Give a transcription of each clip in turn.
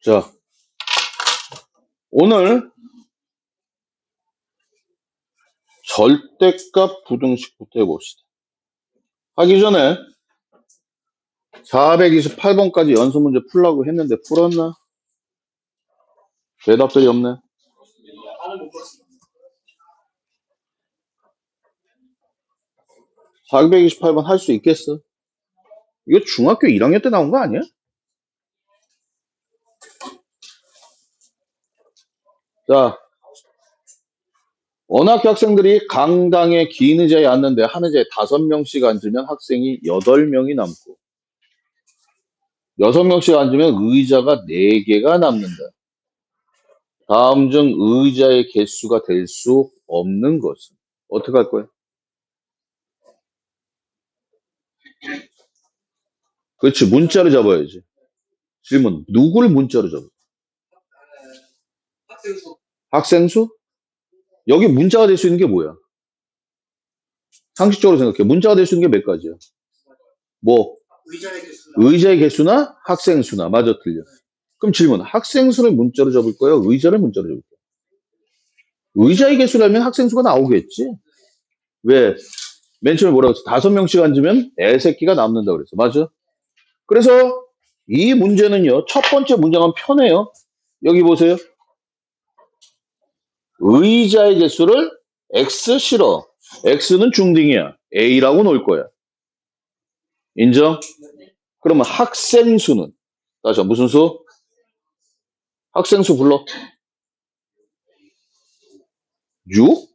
자, 오늘 절대값 부등식부터 해봅시다. 하기 전에 428번까지 연습 문제 풀라고 했는데 풀었나? 대답들이 없네. 428번 할 수 있겠어? 이거 중학교 1학년 때 나온 거 아니야? 자, 원학교 학생들이 강당에 긴 의자에 앉는데 한 의자에 5명씩 앉으면 학생이 8명이 남고 6명씩 앉으면 의자가 4개가 남는다. 다음 중 의자의 개수가 될 수 없는 것은 어떻게 할 거야? 그렇지, 문자로 잡아야지. 질문, 누굴 문자로 잡아? 학생수? 여기 문자가 될 수 있는 게 뭐야? 상식적으로 생각해. 문자가 될 수 있는 게 몇 가지야? 뭐? 의자의 개수나 학생수나. 맞아, 틀려. 그럼 질문, 학생수를 문자로 잡을 거야? 의자를 문자로 잡을 거야? 의자의 개수라면 학생수가 나오겠지? 왜? 맨 처음에 뭐라고 했어? 5명씩 앉으면 애새끼가 남는다 그랬어. 맞아? 그래서 이 문제는요, 첫 번째 문장은 편해요. 여기 보세요. 의자의 개수를 X 실어. X는 중딩이야. A라고 놓을 거야. 인정? 그러면 학생수는? 다시 무슨 수? 학생수 불러. 6?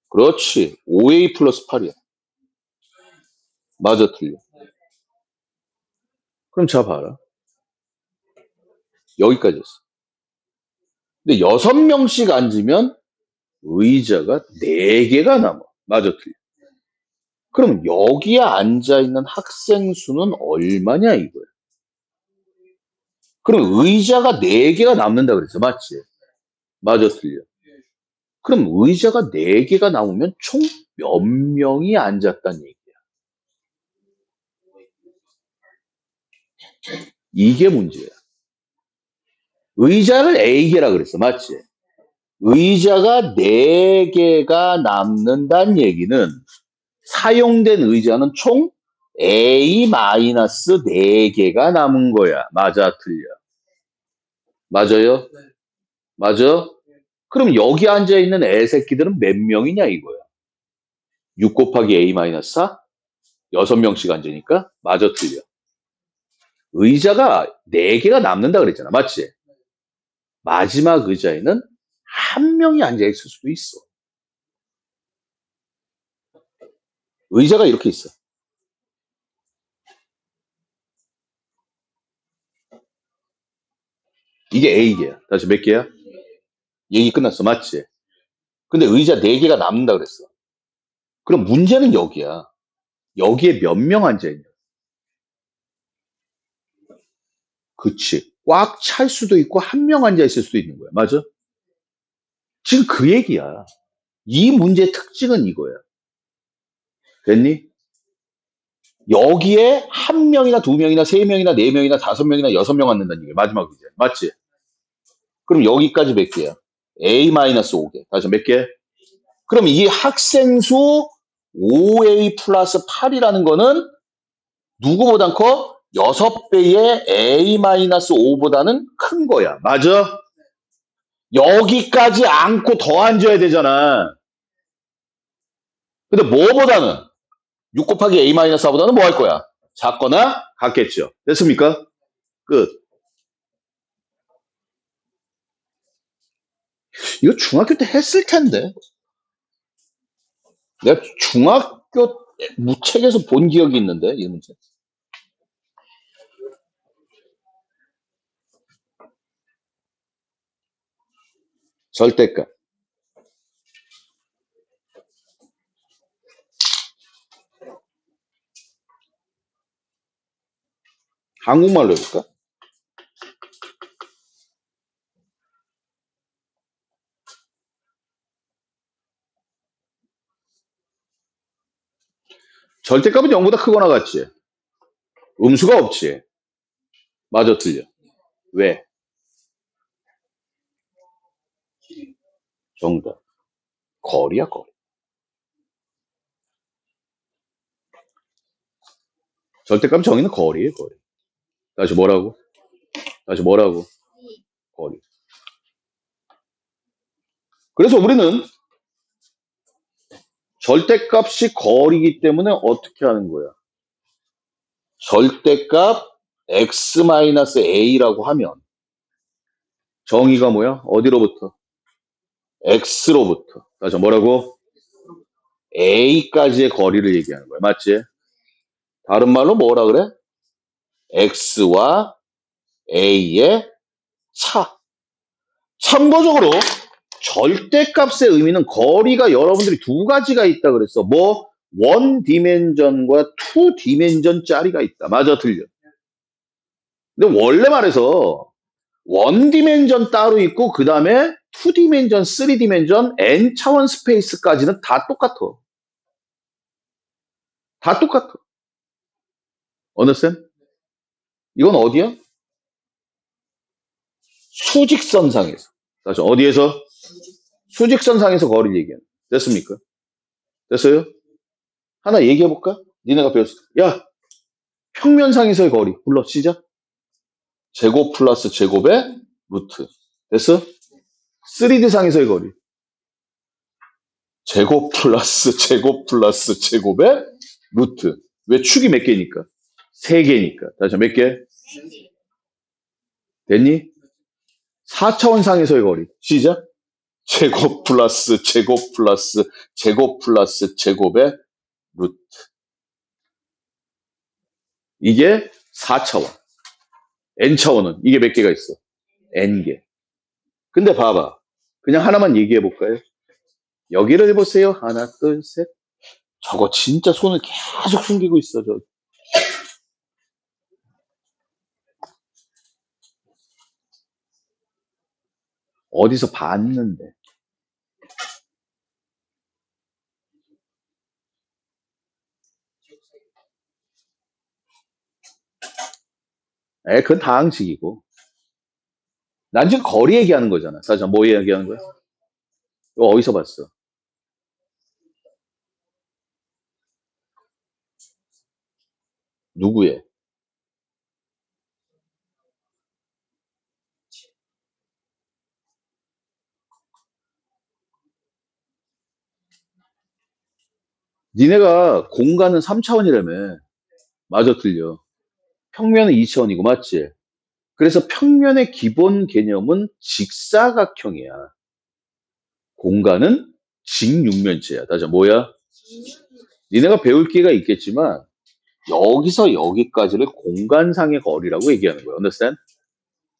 그렇지. 5A 플러스 8이야. 맞아, 틀려. 그럼 자 봐라. 여기까지였어. 근데 6명씩 앉으면 의자가 4개가 남아. 맞아, 틀려. 그럼 여기에 앉아있는 학생 수는 얼마냐 이거야. 그럼 의자가 4개가 남는다 그랬어. 맞지? 맞아, 틀려. 그럼 의자가 4개가 남으면 총 몇 명이 앉았다는 얘기야. 이게 문제야. 의자를 A개라 그랬어. 맞지? 의자가 4개가 남는다는 얘기는 사용된 의자는 총 A-4개가 남은 거야. 맞아, 틀려? 맞아요? 맞아? 그럼 여기 앉아있는 애새끼들은 몇 명이냐 이거야. 6 곱하기 A-4? 6명씩 앉으니까? 맞아, 틀려? 의자가 4개가 남는다 그랬잖아. 맞지? 마지막 의자에는 1명이 앉아있을 수도 있어. 의자가 이렇게 있어. 이게 A개야. 다시 몇 개야? 얘기 끝났어. 맞지? 근데 의자 4개가 남는다 그랬어. 그럼 문제는 여기야. 여기에 몇 명 앉아있냐? 그치. 꽉 찰 수도 있고 1명 앉아있을 수도 있는 거야. 맞아? 지금 그 얘기야. 이 문제의 특징은 이거야. 됐니? 여기에 1명이나 2명이나 3명이나 4명이나 5명이나 6명 앉는다는 얘기야. 마지막 의자. 맞지? 그럼 여기까지 몇 개야? A-5개. 다시 몇 개? 그럼 이 학생수 5A 플러스 8이라는 거는 누구보단 커? 6배의 A-5보다는 큰 거야. 맞아? 여기까지 앉고 더 앉아야 되잖아. 근데 뭐보다는 6 곱하기 A-4보다는 뭐 할 거야? 작거나 같겠죠. 됐습니까? 끝. 이거 중학교 때 했을 텐데. 내가 중학교 책에서 본 기억이 있는데, 이 문제. 절대값. 한국말로 해볼까? 절대값은 0보다 크거나 같지. 음수가 없지. 맞아, 틀려. 왜? 정답. 거리야, 거리. 절대값 정의는 거리예요, 거리. 다시 뭐라고? 다시 뭐라고? 거리. 그래서 우리는 절대값이 거리이기 때문에 어떻게 하는 거야? 절대값 x-a라고 하면 정의가 뭐야? 어디로부터? x로부터. 다시 뭐라고? a까지의 거리를 얘기하는 거야. 맞지? 다른 말로 뭐라 그래? x와 a의 차. 참고적으로 절대값의 의미는 거리가 여러분들이 두 가지가 있다 그랬어. 뭐? 원 디멘전과 투 디멘전짜리가 있다. 맞아, 틀려. 근데 원래 말해서 원 디멘전 따로 있고 그 다음에 투 디멘전, 쓰리 디멘전, n 차원 스페이스까지는 다 똑같아. 다 똑같아. 언더스탠? 이건 어디야? 수직선상에서. 다시 어디에서? 수직선상에서 거리를 얘기하는. 됐습니까? 됐어요? 하나 얘기해볼까? 니네가 배웠어. 야, 평면상에서의 거리. 불러, 시작. 제곱 플러스 제곱의 루트. 됐어? 3D상에서의 거리. 제곱 플러스 제곱 플러스 제곱의 루트. 왜 축이 몇 개니까? 3개니까. 다시 몇 개? 됐니? 4차원상에서의 거리. 시작. 제곱 플러스 제곱 플러스 제곱 플러스 제곱의 루트. 이게 4차원. n차원은 이게 몇 개가 있어? n개. 근데 봐봐. 그냥 하나만 얘기해 볼까요? 여기를 보세요. 하나, 둘, 셋. 저거 진짜 손을 계속 숨기고 있어. 저. 어디서 봤는데. 그건 다항식이고. 난 지금 거리 얘기하는 거잖아. 사실 뭐 얘기하는 거야? 이거 어디서 봤어? 누구의? 니네가 공간은 3차원이라며. 맞아, 틀려. 평면은 2차원이고, 맞지? 그래서 평면의 기본 개념은 직사각형이야. 공간은 직육면체야. 다시 뭐야? 니네가 배울 기회가 있겠지만 여기서 여기까지를 공간상의 거리라고 얘기하는 거야. understand?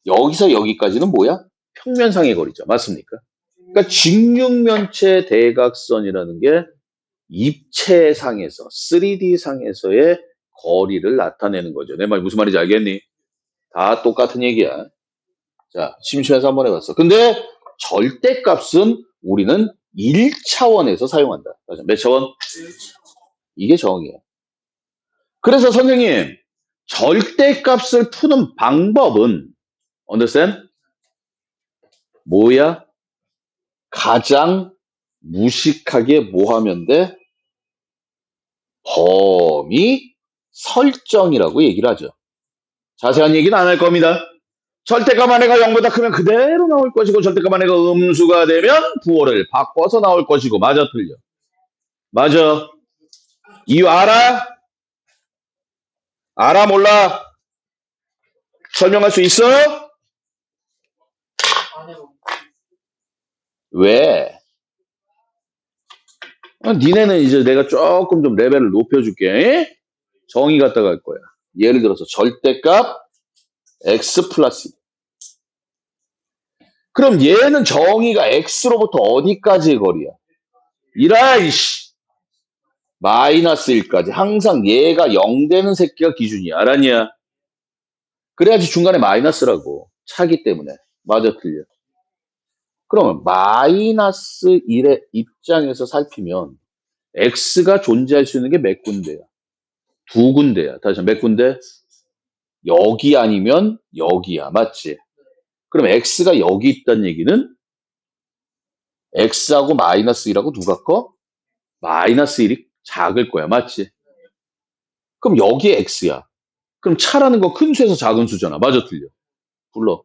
여기서 여기까지는 뭐야? 평면상의 거리죠. 맞습니까? 그러니까 직육면체 대각선이라는 게 입체상에서 3D상에서의 거리를 나타내는 거죠. 내 말 무슨 말인지 알겠니? 다 똑같은 얘기야. 자, 심심해서 한번 해봤어. 근데 절대값은 우리는 1차원에서 사용한다. 몇 차원? 이게 정의야. 그래서 선생님, 절대값을 푸는 방법은 understand? 뭐야? 가장 무식하게 뭐 하면 돼? 범위 설정이라고 얘기를 하죠. 자세한 얘기는 안 할 겁니다. 절대값 안에가 0보다 크면 그대로 나올 것이고 절대값 안에가 음수가 되면 부호를 바꿔서 나올 것이고. 맞아, 틀려? 맞아. 이유 알아? 알아, 몰라? 설명할 수 있어? 왜? 니네는 이제 내가 조금 좀 레벨을 높여줄게. 정의 갖다 갈 거야. 예를 들어서 절대값 x 플러스. 그럼 얘는 정의가 x로부터 어디까지의 거리야? 이라이씨. 마이너스 1까지. 항상 얘가 0 되는 새끼가 기준이야. 알았냐? 그래야지 중간에 마이너스라고. 차기 때문에. 맞아, 틀려? 그러면 마이너스 1의 입장에서 살피면 x가 존재할 수 있는 게 몇 군데야? 두 군데야. 다시 몇 군데? 여기 아니면 여기야. 맞지? 그럼 x가 여기 있다는 얘기는 x하고 마이너스 1하고 누가 커? 마이너스 1이 작을 거야. 맞지? 그럼 여기에 x야. 그럼 차라는 거 큰 수에서 작은 수잖아. 맞아, 틀려? 불러.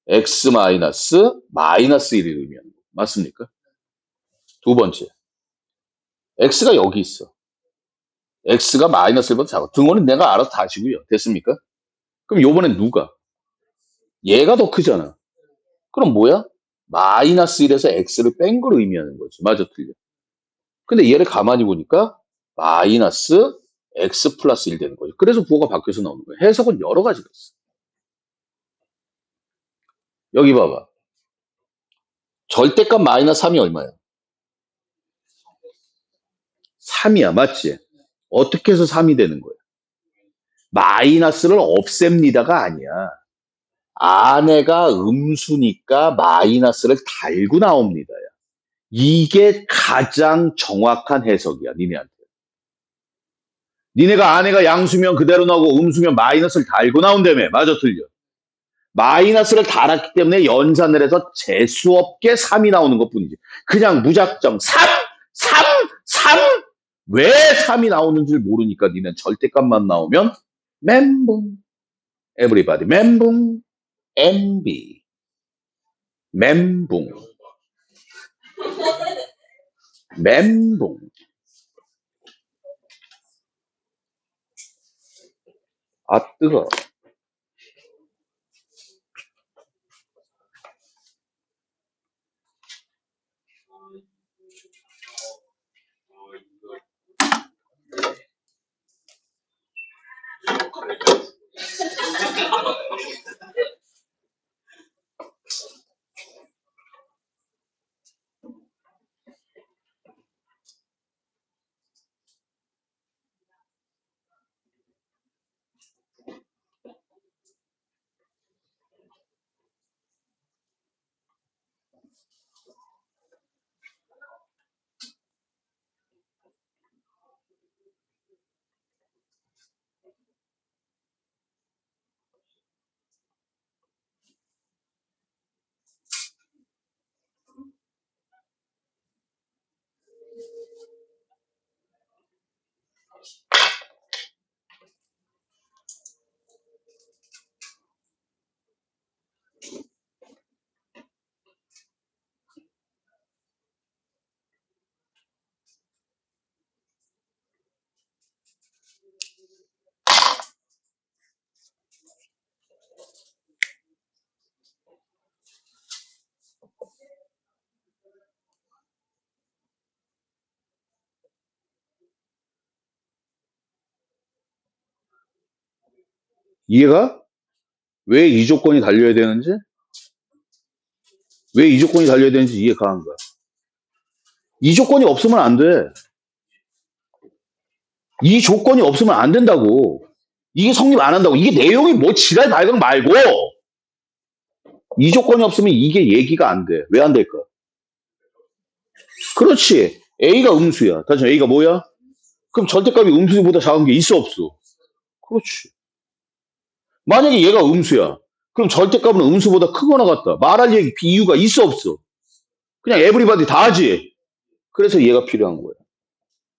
x 마이너스 1을 의미하는 거. 맞습니까? 두 번째. x가 여기 있어. x가 마이너스 1보다 작아. 등호는 내가 알아서 다 하시고요. 됐습니까? 그럼 요번엔 누가? 얘가 더 크잖아. 그럼 뭐야? 마이너스 1에서 x를 뺀 걸 의미하는 거지. 맞아, 틀려? 근데 얘를 가만히 보니까 마이너스 x 플러스 1 되는 거죠. 그래서 부호가 바뀌어서 나오는 거예요. 해석은 여러 가지가 있어. 여기 봐봐. 절대값 마이너스 3이 얼마야? 3이야. 맞지? 어떻게 해서 3이 되는 거야? 마이너스를 없앱니다가 아니야. 안에가 음수니까 마이너스를 달고 나옵니다. 이게 가장 정확한 해석이야. 니네한테. 니네가 안에가 양수면 그대로 나오고 음수면 마이너스를 달고 나온다며. 맞아, 틀려? 마이너스를 달았기 때문에 연산을 해서 재수없게 3이 나오는 것뿐이지. 그냥 무작정 3, 3, 3. 왜 3이 나오는지 모르니까 니는 절대값만 나오면 멘붕. Everybody 멘붕. MB. 멘붕. 멘붕. 아, 뜨거. 이해가? 왜 이 조건이 달려야 되는지? 왜 이 조건이 달려야 되는지 이해가 안 가. 이 조건이 없으면 안 돼. 이 조건이 없으면 안 된다고. 이게 성립 안 한다고. 이게 내용이 뭐 지랄 발광 말고. 이 조건이 없으면 이게 얘기가 안 돼. 왜 안 될까? 그렇지. A가 음수야. 다시 A가 뭐야? 그럼 절대값이 음수보다 작은 게 있어 없어? 그렇지. 만약에 얘가 음수야. 그럼 절대값은 음수보다 크거나 같다. 말할 얘기 이유가 있어 없어? 그냥 에브리바디 다 하지. 그래서 얘가 필요한 거야.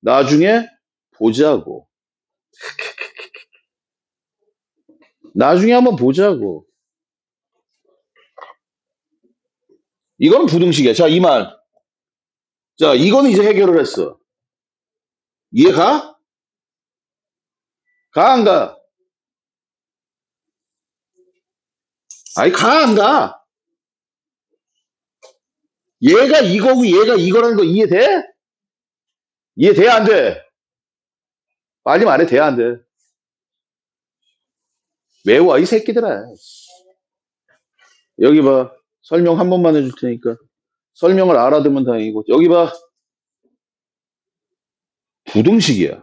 나중에 보자고. 나중에 한번 보자고. 이거는 부등식이야. 자, 이 말. 자, 이거는 이제 해결을 했어. 이해가? 가, 안 가? 아니, 가, 안 가? 얘가 이거고 얘가 이거라는 거 이해돼? 이해돼, 안 돼? 빨리 말해, 돼, 안 돼? 외워, 이 새끼들아. 여기 봐. 설명 한 번만 해줄 테니까. 설명을 알아두면 다행이고. 여기 봐. 부등식이야.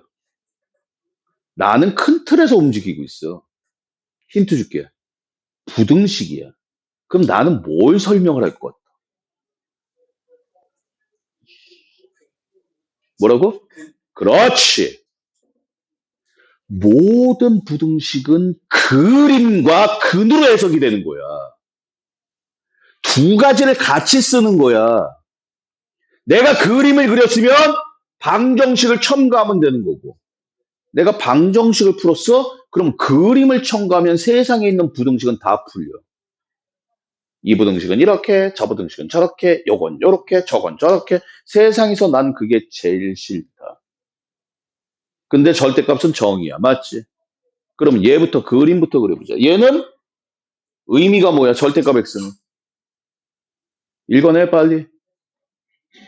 나는 큰 틀에서 움직이고 있어. 힌트 줄게. 부등식이야. 그럼 나는 뭘 설명을 할 것 같아? 뭐라고? 그렇지. 모든 부등식은 그림과 근으로 해석이 되는 거야. 두 가지를 같이 쓰는 거야. 내가 그림을 그렸으면 방정식을 첨가하면 되는 거고, 내가 방정식을 풀었어? 그럼 그림을 첨가하면 세상에 있는 부등식은 다 풀려. 이 부등식은 이렇게, 저 부등식은 저렇게, 요건 요렇게, 저건 저렇게. 세상에서 난 그게 제일 싫다. 근데 절대값은 정이야. 맞지? 그럼 얘부터 그림부터 그려보자. 얘는 의미가 뭐야? 절대값 x는. 읽어내 빨리.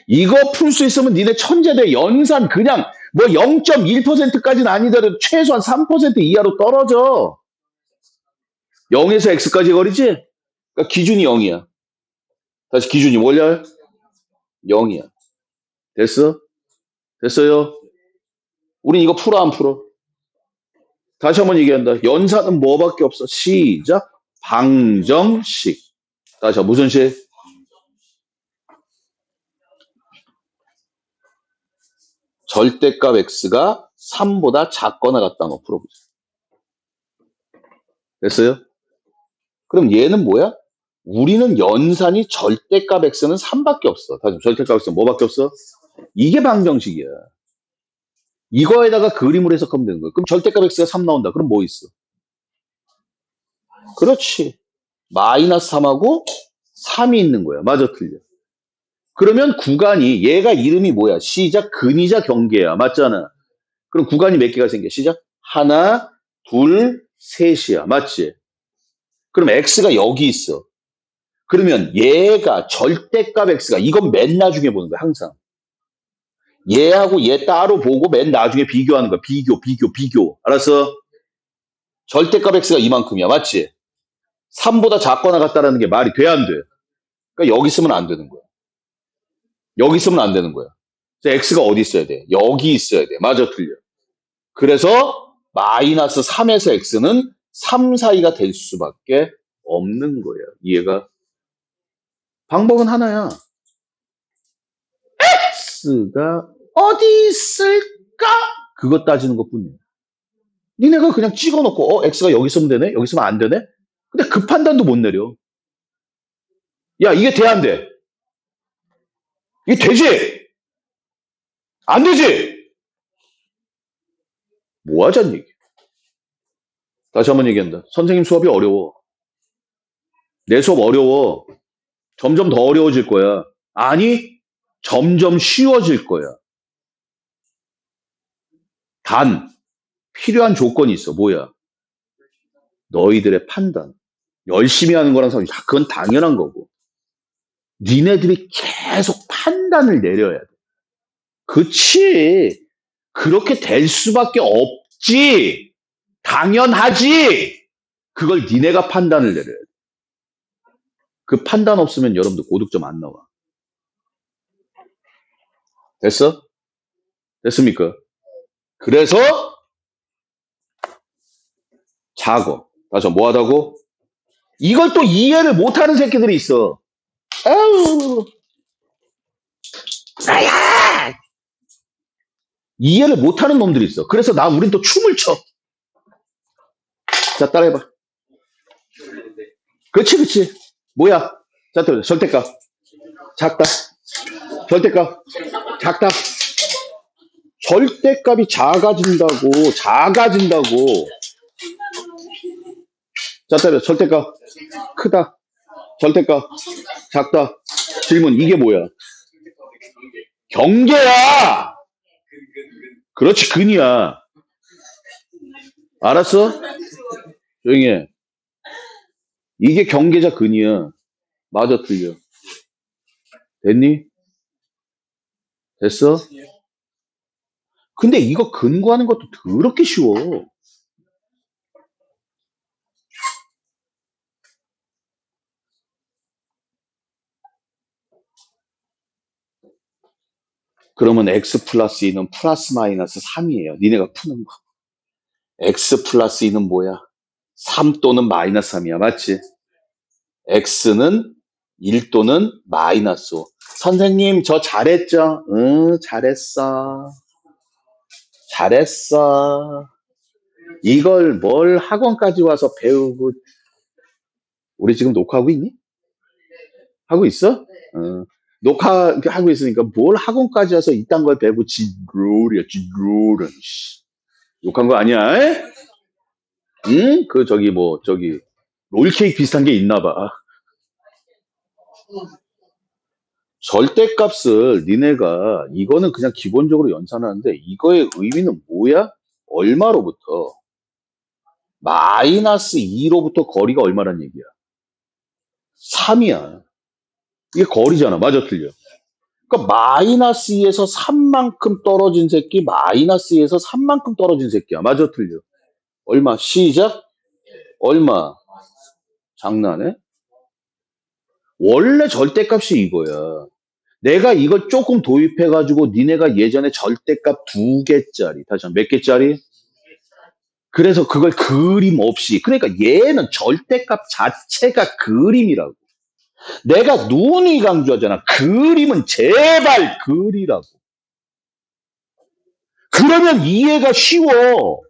이거 풀 수 있으면 니네 천재대. 연산 그냥 뭐 0.1%까지는 아니더라도 최소한 3% 이하로 떨어져. 0에서 x까지 거리지? 그러니까 기준이 0이야. 다시 기준이 뭐냐? 0이야. 됐어? 됐어요? 우린 이거 풀어 안 풀어? 다시 한번 얘기한다. 연산은 뭐밖에 없어? 시작. 방정식. 다시 무슨 식? 절대값 x가 3보다 작거나 같다는 거 풀어보자. 됐어요? 그럼 얘는 뭐야? 우리는 연산이 절대값 x는 3밖에 없어. 다시 절대값 x는 뭐밖에 없어? 이게 방정식이야. 이거에다가 그림으로 해석하면 되는 거야. 그럼 절대값 x가 3 나온다. 그럼 뭐 있어? 그렇지. 마이너스 3하고 3이 있는 거야. 맞아, 틀려. 그러면 구간이 얘가 이름이 뭐야? 시작 근이자 경계야. 맞잖아. 그럼 구간이 몇 개가 생겨? 시작 하나, 둘, 셋이야. 맞지? 그럼 x가 여기 있어. 그러면 얘가 절대값 x가 이건 맨 나중에 보는 거야. 항상. 얘하고 얘 따로 보고 맨 나중에 비교하는 거야. 비교. 알았어? 절대값 x가 이만큼이야. 맞지? 3보다 작거나 같다라는 게 말이 돼, 안 돼? 그러니까 여기 있으면 안 되는 거야. 여기 있으면 안 되는 거야. 그래서 x가 어디 있어야 돼? 여기 있어야 돼. 맞아, 틀려. 그래서 마이너스 3에서 x는 3 사이가 될 수밖에 없는 거야. 이해가? 방법은 하나야. x가 어디 있을까? 그거 따지는 것뿐이야. 니네가 그냥 찍어놓고 x가 여기 있으면 되네? 여기 있으면 안 되네? 근데 그 판단도 못 내려. 야, 이게 돼, 안 돼? 이게 되지? 안 되지? 뭐 하자는 얘기. 다시 한번 얘기한다. 선생님 수업이 어려워. 내 수업 어려워. 점점 더 어려워질 거야. 아니, 점점 쉬워질 거야. 단, 필요한 조건이 있어. 뭐야? 너희들의 판단. 열심히 하는 거랑 상관없이 그건 당연한 거고. 니네들이 계속 판단을 내려야 돼. 그치. 그렇게 될 수밖에 없지. 당연하지. 그걸 니네가 판단을 내려야 돼. 그 판단 없으면 여러분들 고득점 안 나와. 됐어? 됐습니까? 그래서 작어. 다시 뭐 하다고? 이걸 또 이해를 못하는 새끼들이 있어. 아우, 아야! 이해를 못하는 놈들이 있어. 그래서 우린 또 춤을 춰. 자, 따라해봐. 그렇지. 뭐야? 자, 또 절대값. 작다. 절대값. 작다. 절대값이 작아진다고. 자, 따라 절대값. 크다. 절대값. 작다. 질문, 이게 뭐야? 경계야. 그렇지, 근이야. 알았어? 조용히 해. 이게 경계자 근이야. 맞아, 틀려. 됐니? 됐어? 근데 이거 근 구하는 것도 더럽게 쉬워. 그러면 x 플러스 2는 플러스 마이너스 3이에요. 니네가 푸는 거. x 플러스 2는 뭐야? 3 또는 마이너스 3이야. 맞지? x는 1 또는 마이너스 5. 선생님, 저 잘했죠? 응, 잘했어. 이걸 뭘 학원까지 와서 배우고, 우리 지금 녹화하고 있니? 하고 있어? 녹화하고 있으니까 뭘 학원까지 와서 이딴 걸 배우고 지루리야, 지루른. 욕한 거 아니야? 에? 응? 그 저기 뭐 저기 롤케이크 비슷한 게 있나 봐. 절대값을 니네가 이거는 그냥 기본적으로 연산하는데 이거의 의미는 뭐야? 얼마로부터? 마이너스 2로부터 거리가 얼마란 얘기야? 3이야. 이게 거리잖아. 맞아, 틀려. 그러니까 마이너스 2에서 3만큼 떨어진 새끼, 마이너스 2에서 3만큼 떨어진 새끼야. 맞아, 틀려. 얼마? 시작? 얼마? 장난해? 원래 절대값이 이거야. 내가 이걸 조금 도입해가지고 니네가 예전에 절대값 2개짜리, 다시 한번 몇 개짜리? 그래서 그걸 그림 없이, 그러니까 얘는 절대값 자체가 그림이라고. 내가 누누이 강조하잖아. 그림은 제발 그리라고. 그러면 이해가 쉬워.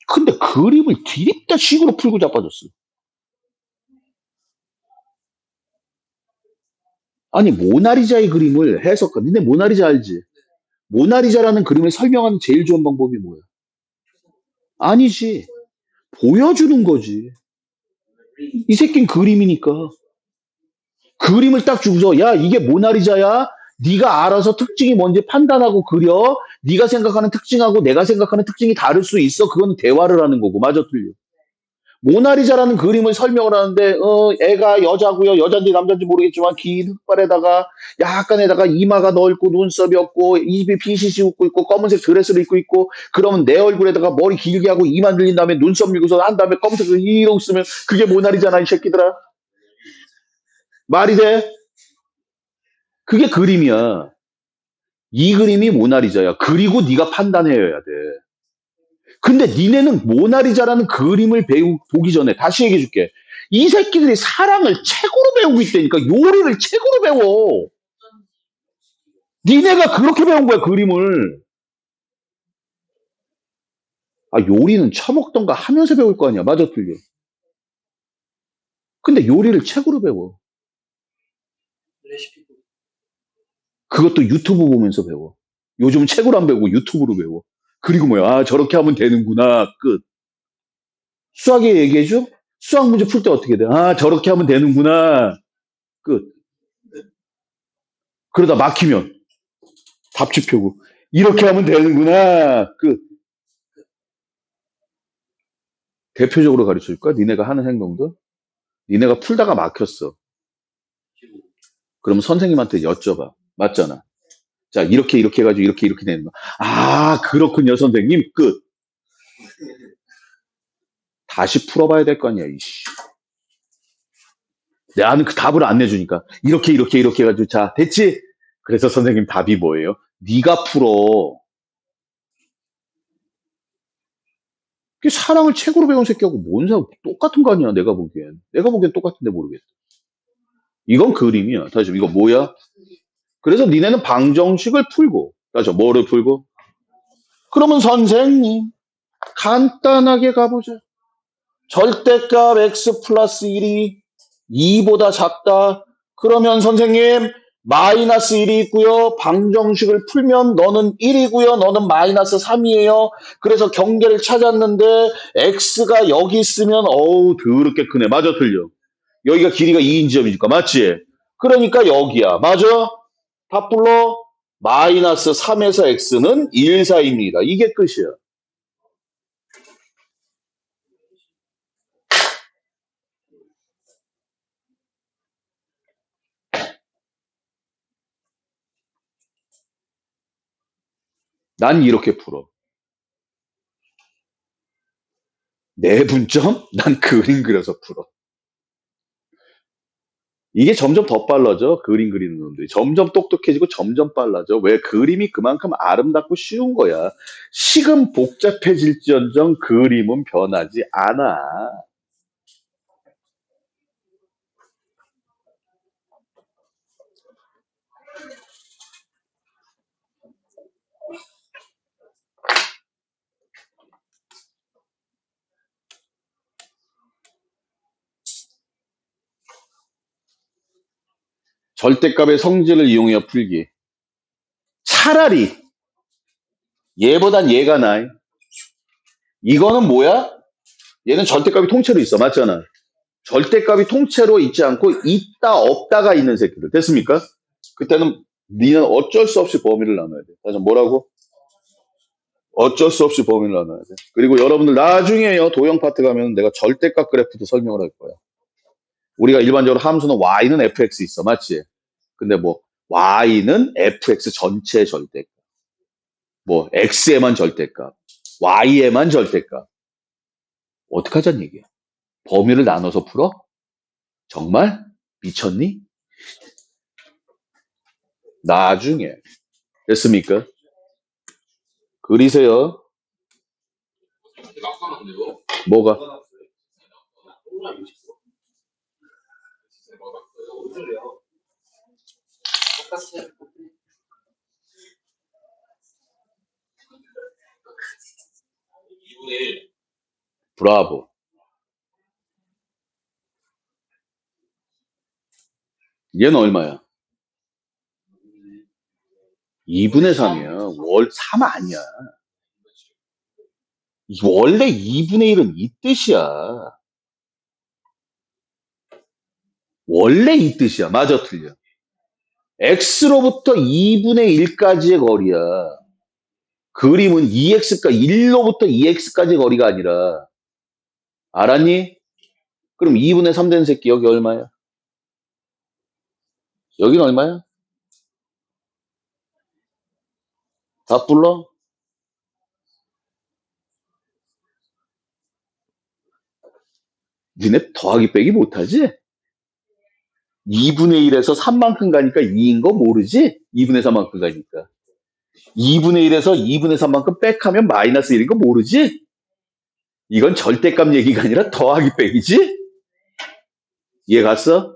근데 그림을 디립다 식으로 풀고 자빠졌어. 아니, 모나리자의 그림을 해석하. 니네 모나리자 알지? 모나리자라는 그림을 설명하는 제일 좋은 방법이 뭐야? 아니지. 보여주는 거지. 이 새끼는 그림이니까. 그림을 딱 주고서 야 이게 모나리자야. 네가 알아서 특징이 뭔지 판단하고 그려. 네가 생각하는 특징하고 내가 생각하는 특징이 다를 수 있어. 그건 대화를 하는 거고. 맞아 틀려. 모나리자라는 그림을 설명을 하는데 애가 여자고요. 여잔지 남잔지 모르겠지만 긴 흑발에다가 약간에다가 이마가 넓고 눈썹이 없고 입이 피시시 웃고 있고 검은색 드레스를 입고 있고 그러면 내 얼굴에다가 머리 길게 하고 이만 들린 다음에 눈썹 밀고서 한 다음에 검은색을 이러고 쓰면 그게 모나리자나 이 새끼들아. 말이 돼? 그게 그림이야. 이 그림이 모나리자야. 그리고 네가 판단해야 돼. 근데 니네는 모나리자라는 그림을 보기 전에 다시 얘기해 줄게. 이 새끼들이 사랑을 책으로 배우고 있다니까. 요리를 책으로 배워. 니네가 그렇게 배운 거야, 그림을. 아, 요리는 처먹던가 하면서 배울 거 아니야. 맞아, 틀려. 근데 요리를 책으로 배워. 그것도 유튜브 보면서 배워. 요즘 책으로 안 배우고 유튜브로 배워. 그리고 뭐야. 아, 저렇게 하면 되는구나. 끝. 수학에 얘기해줘? 수학 문제 풀 때 어떻게 돼? 아, 저렇게 하면 되는구나. 끝. 그러다 막히면 답지표고. 이렇게 하면 되는구나. 끝. 대표적으로 가르쳐 줄까? 니네가 하는 행동도? 니네가 풀다가 막혔어. 그러면 선생님한테 여쭤봐. 맞잖아. 자, 이렇게 해가지고 이렇게 되는 거. 아, 그렇군요, 선생님. 끝. 다시 풀어봐야 될 거 아니야, 이씨. 나는 그 답을 안 내주니까. 이렇게 해가지고, 자, 됐지? 그래서 선생님 답이 뭐예요? 네가 풀어. 그 사랑을 책으로 배운 새끼하고 뭔 상 똑같은 거 아니야, 내가 보기엔. 내가 보기엔 똑같은데 모르겠어. 이건 그림이야. 다시, 이거 뭐야? 그래서 니네는 방정식을 풀고, 다시, 뭐를 풀고? 그러면 선생님, 간단하게 가보자. 절대값 x 플러스 1이 2보다 작다. 그러면 선생님, 마이너스 1이 있고요. 방정식을 풀면 너는 1이고요. 너는 마이너스 3이에요. 그래서 경계를 찾았는데 x가 여기 있으면 어우 더럽게 크네. 맞아 틀려. 여기가 길이가 2인 지점이니까 맞지? 그러니까 여기야. 맞아? 다 불러. 마이너스 3에서 x는 1, 4입니다. 이게 끝이야. 난 이렇게 풀어. 내 분점? 난 그림 그려서 풀어. 이게 점점 더 빨라져. 그림 그리는 놈들이. 점점 똑똑해지고 점점 빨라져. 왜? 그림이 그만큼 아름답고 쉬운 거야. 식은 복잡해질지언정 그림은 변하지 않아. 절대값의 성질을 이용해 풀기. 차라리 얘보단 얘가 나아. 이거는 뭐야? 얘는 절대값이 통째로 있어. 맞잖아. 절대값이 통째로 있지 않고 있다 없다가 있는 새끼들. 됐습니까? 그때는 니는 어쩔 수 없이 범위를 나눠야 돼. 다시 뭐라고? 어쩔 수 없이 범위를 나눠야 돼. 그리고 여러분들 나중에요. 도형 파트 가면 내가 절대값 그래프도 설명을 할 거야. 우리가 일반적으로 함수는 y는 fx 있어. 맞지? 근데 뭐 y는 fx 전체 절대값. 뭐 x에만 절대값. y에만 절대값. 어떡하자는 얘기야. 범위를 나눠서 풀어? 정말? 미쳤니? 나중에. 됐습니까? 그리세요. 뭐가? 브라보. 얘는 얼마야? 2분의 3이야. 월 3 아니야. 원래 2분의 1은 이 뜻이야. 원래 이 뜻이야. 맞아, 틀려. x로부터 2분의 1까지의 거리야. 그림은 2x가 1로부터 2x까지의 거리가 아니라. 알았니? 그럼 2분의 3 되는 새끼 여기 얼마야? 여기는 얼마야? 다 불러? 니네 더하기 빼기 못하지? 2분의 1에서 3만큼 가니까 2인 거 모르지? 2분의 3만큼 가니까. 2분의 1에서 2분의 3만큼 빽하면 마이너스 1인 거 모르지? 이건 절대값 얘기가 아니라 더하기 빼기지? 이해 갔어?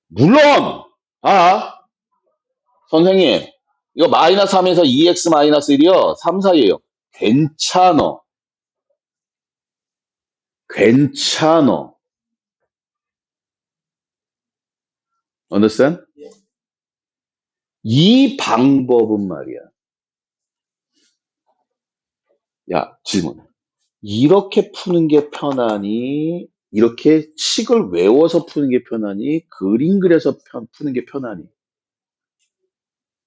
물론! 선생님, 이거 마이너스 3에서 2x 마이너스 1이요. 3 사이에요. 괜찮어. 괜찮어. Understand? 이 방법은 말이야. 야, 질문. 이렇게 푸는 게 편하니? 이렇게 식을 외워서 푸는 게 편하니? 그림 그려서 푸는 게 편하니?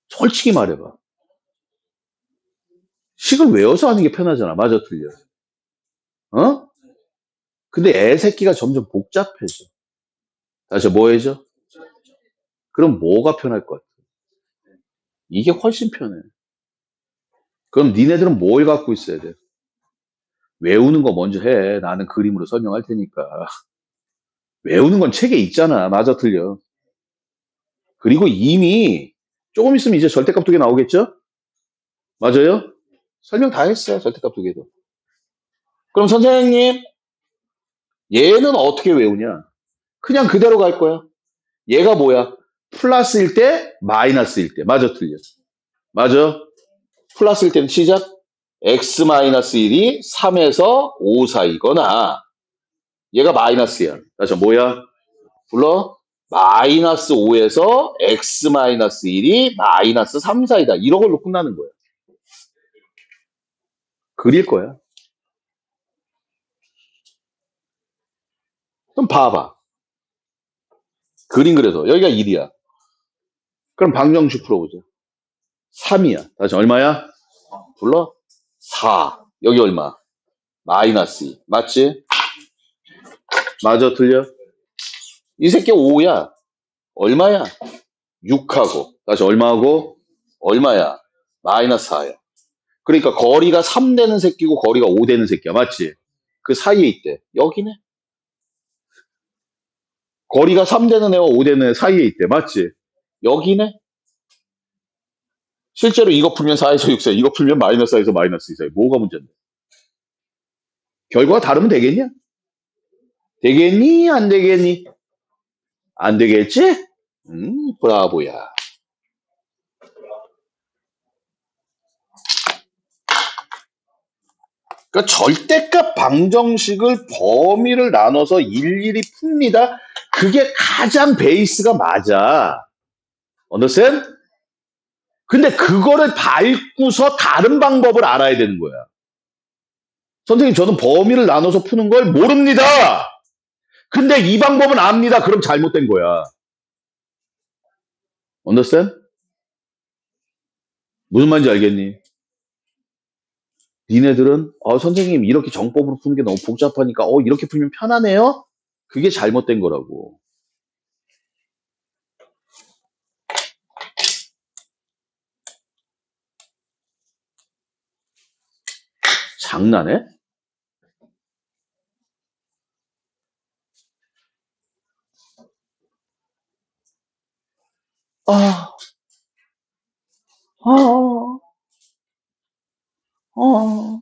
솔직히 말해봐. 식을 외워서 하는 게 편하잖아. 맞아, 틀려. 어? 근데 애 새끼가 점점 복잡해져. 다시 뭐 해줘? 그럼 뭐가 편할 것 같아? 이게 훨씬 편해. 그럼 니네들은 뭘 갖고 있어야 돼? 외우는 거 먼저 해. 나는 그림으로 설명할 테니까. 외우는 건 책에 있잖아. 맞아, 틀려. 그리고 이미 조금 있으면 이제 절대값 두 개 나오겠죠? 맞아요? 설명 다 했어요. 절대값 두 개도. 그럼 선생님, 얘는 어떻게 외우냐? 그냥 그대로 갈 거야. 얘가 뭐야? 플러스일 때, 마이너스일 때. 맞아, 틀려. 맞아. 플러스일 때는 시작. x 마이너스 1이 3에서 5 사이거나 얘가 마이너스야. 다시 뭐야? 불러? 마이너스 5에서 x 마이너스 1이 마이너스 3 사이다. 이런 걸로 끝나는 거야. 그릴 거야. 그럼 봐봐. 그림 그려서 여기가 1이야. 그럼 방정식 풀어보자. 3이야. 다시 얼마야? 불러? 4. 여기 얼마? 마이너스 2. 맞지? 맞아, 틀려? 이 새끼 5야. 얼마야? 6하고. 다시 얼마하고? 얼마야? 마이너스 4야. 그러니까 거리가 3 되는 새끼고 거리가 5 되는 새끼야. 맞지? 그 사이에 있대. 여기네. 거리가 3 되는 애와 5 되는 애 사이에 있대. 맞지? 여기네. 실제로 이거 풀면 4에서 6 사이, 이거 풀면 마이너스 4에서 마이너스 2 사이. 뭐가 문제인데? 결과가 다르면 되겠냐? 되겠니? 안 되겠니? 안 되겠지? 브라보야. 그러니까 절대값 방정식을 범위를 나눠서 일일이 풉니다. 그게 가장 베이스가 맞아. understand? 근데 그거를 밟고서 다른 방법을 알아야 되는 거야. 선생님, 저는 범위를 나눠서 푸는 걸 모릅니다. 근데 이 방법은 압니다. 그럼 잘못된 거야. understand? 무슨 말인지 알겠니? 니네들은 선생님 이렇게 정법으로 푸는 게 너무 복잡하니까 이렇게 풀면 편하네요? 그게 잘못된 거라고. 장난해? 아, 아, 아.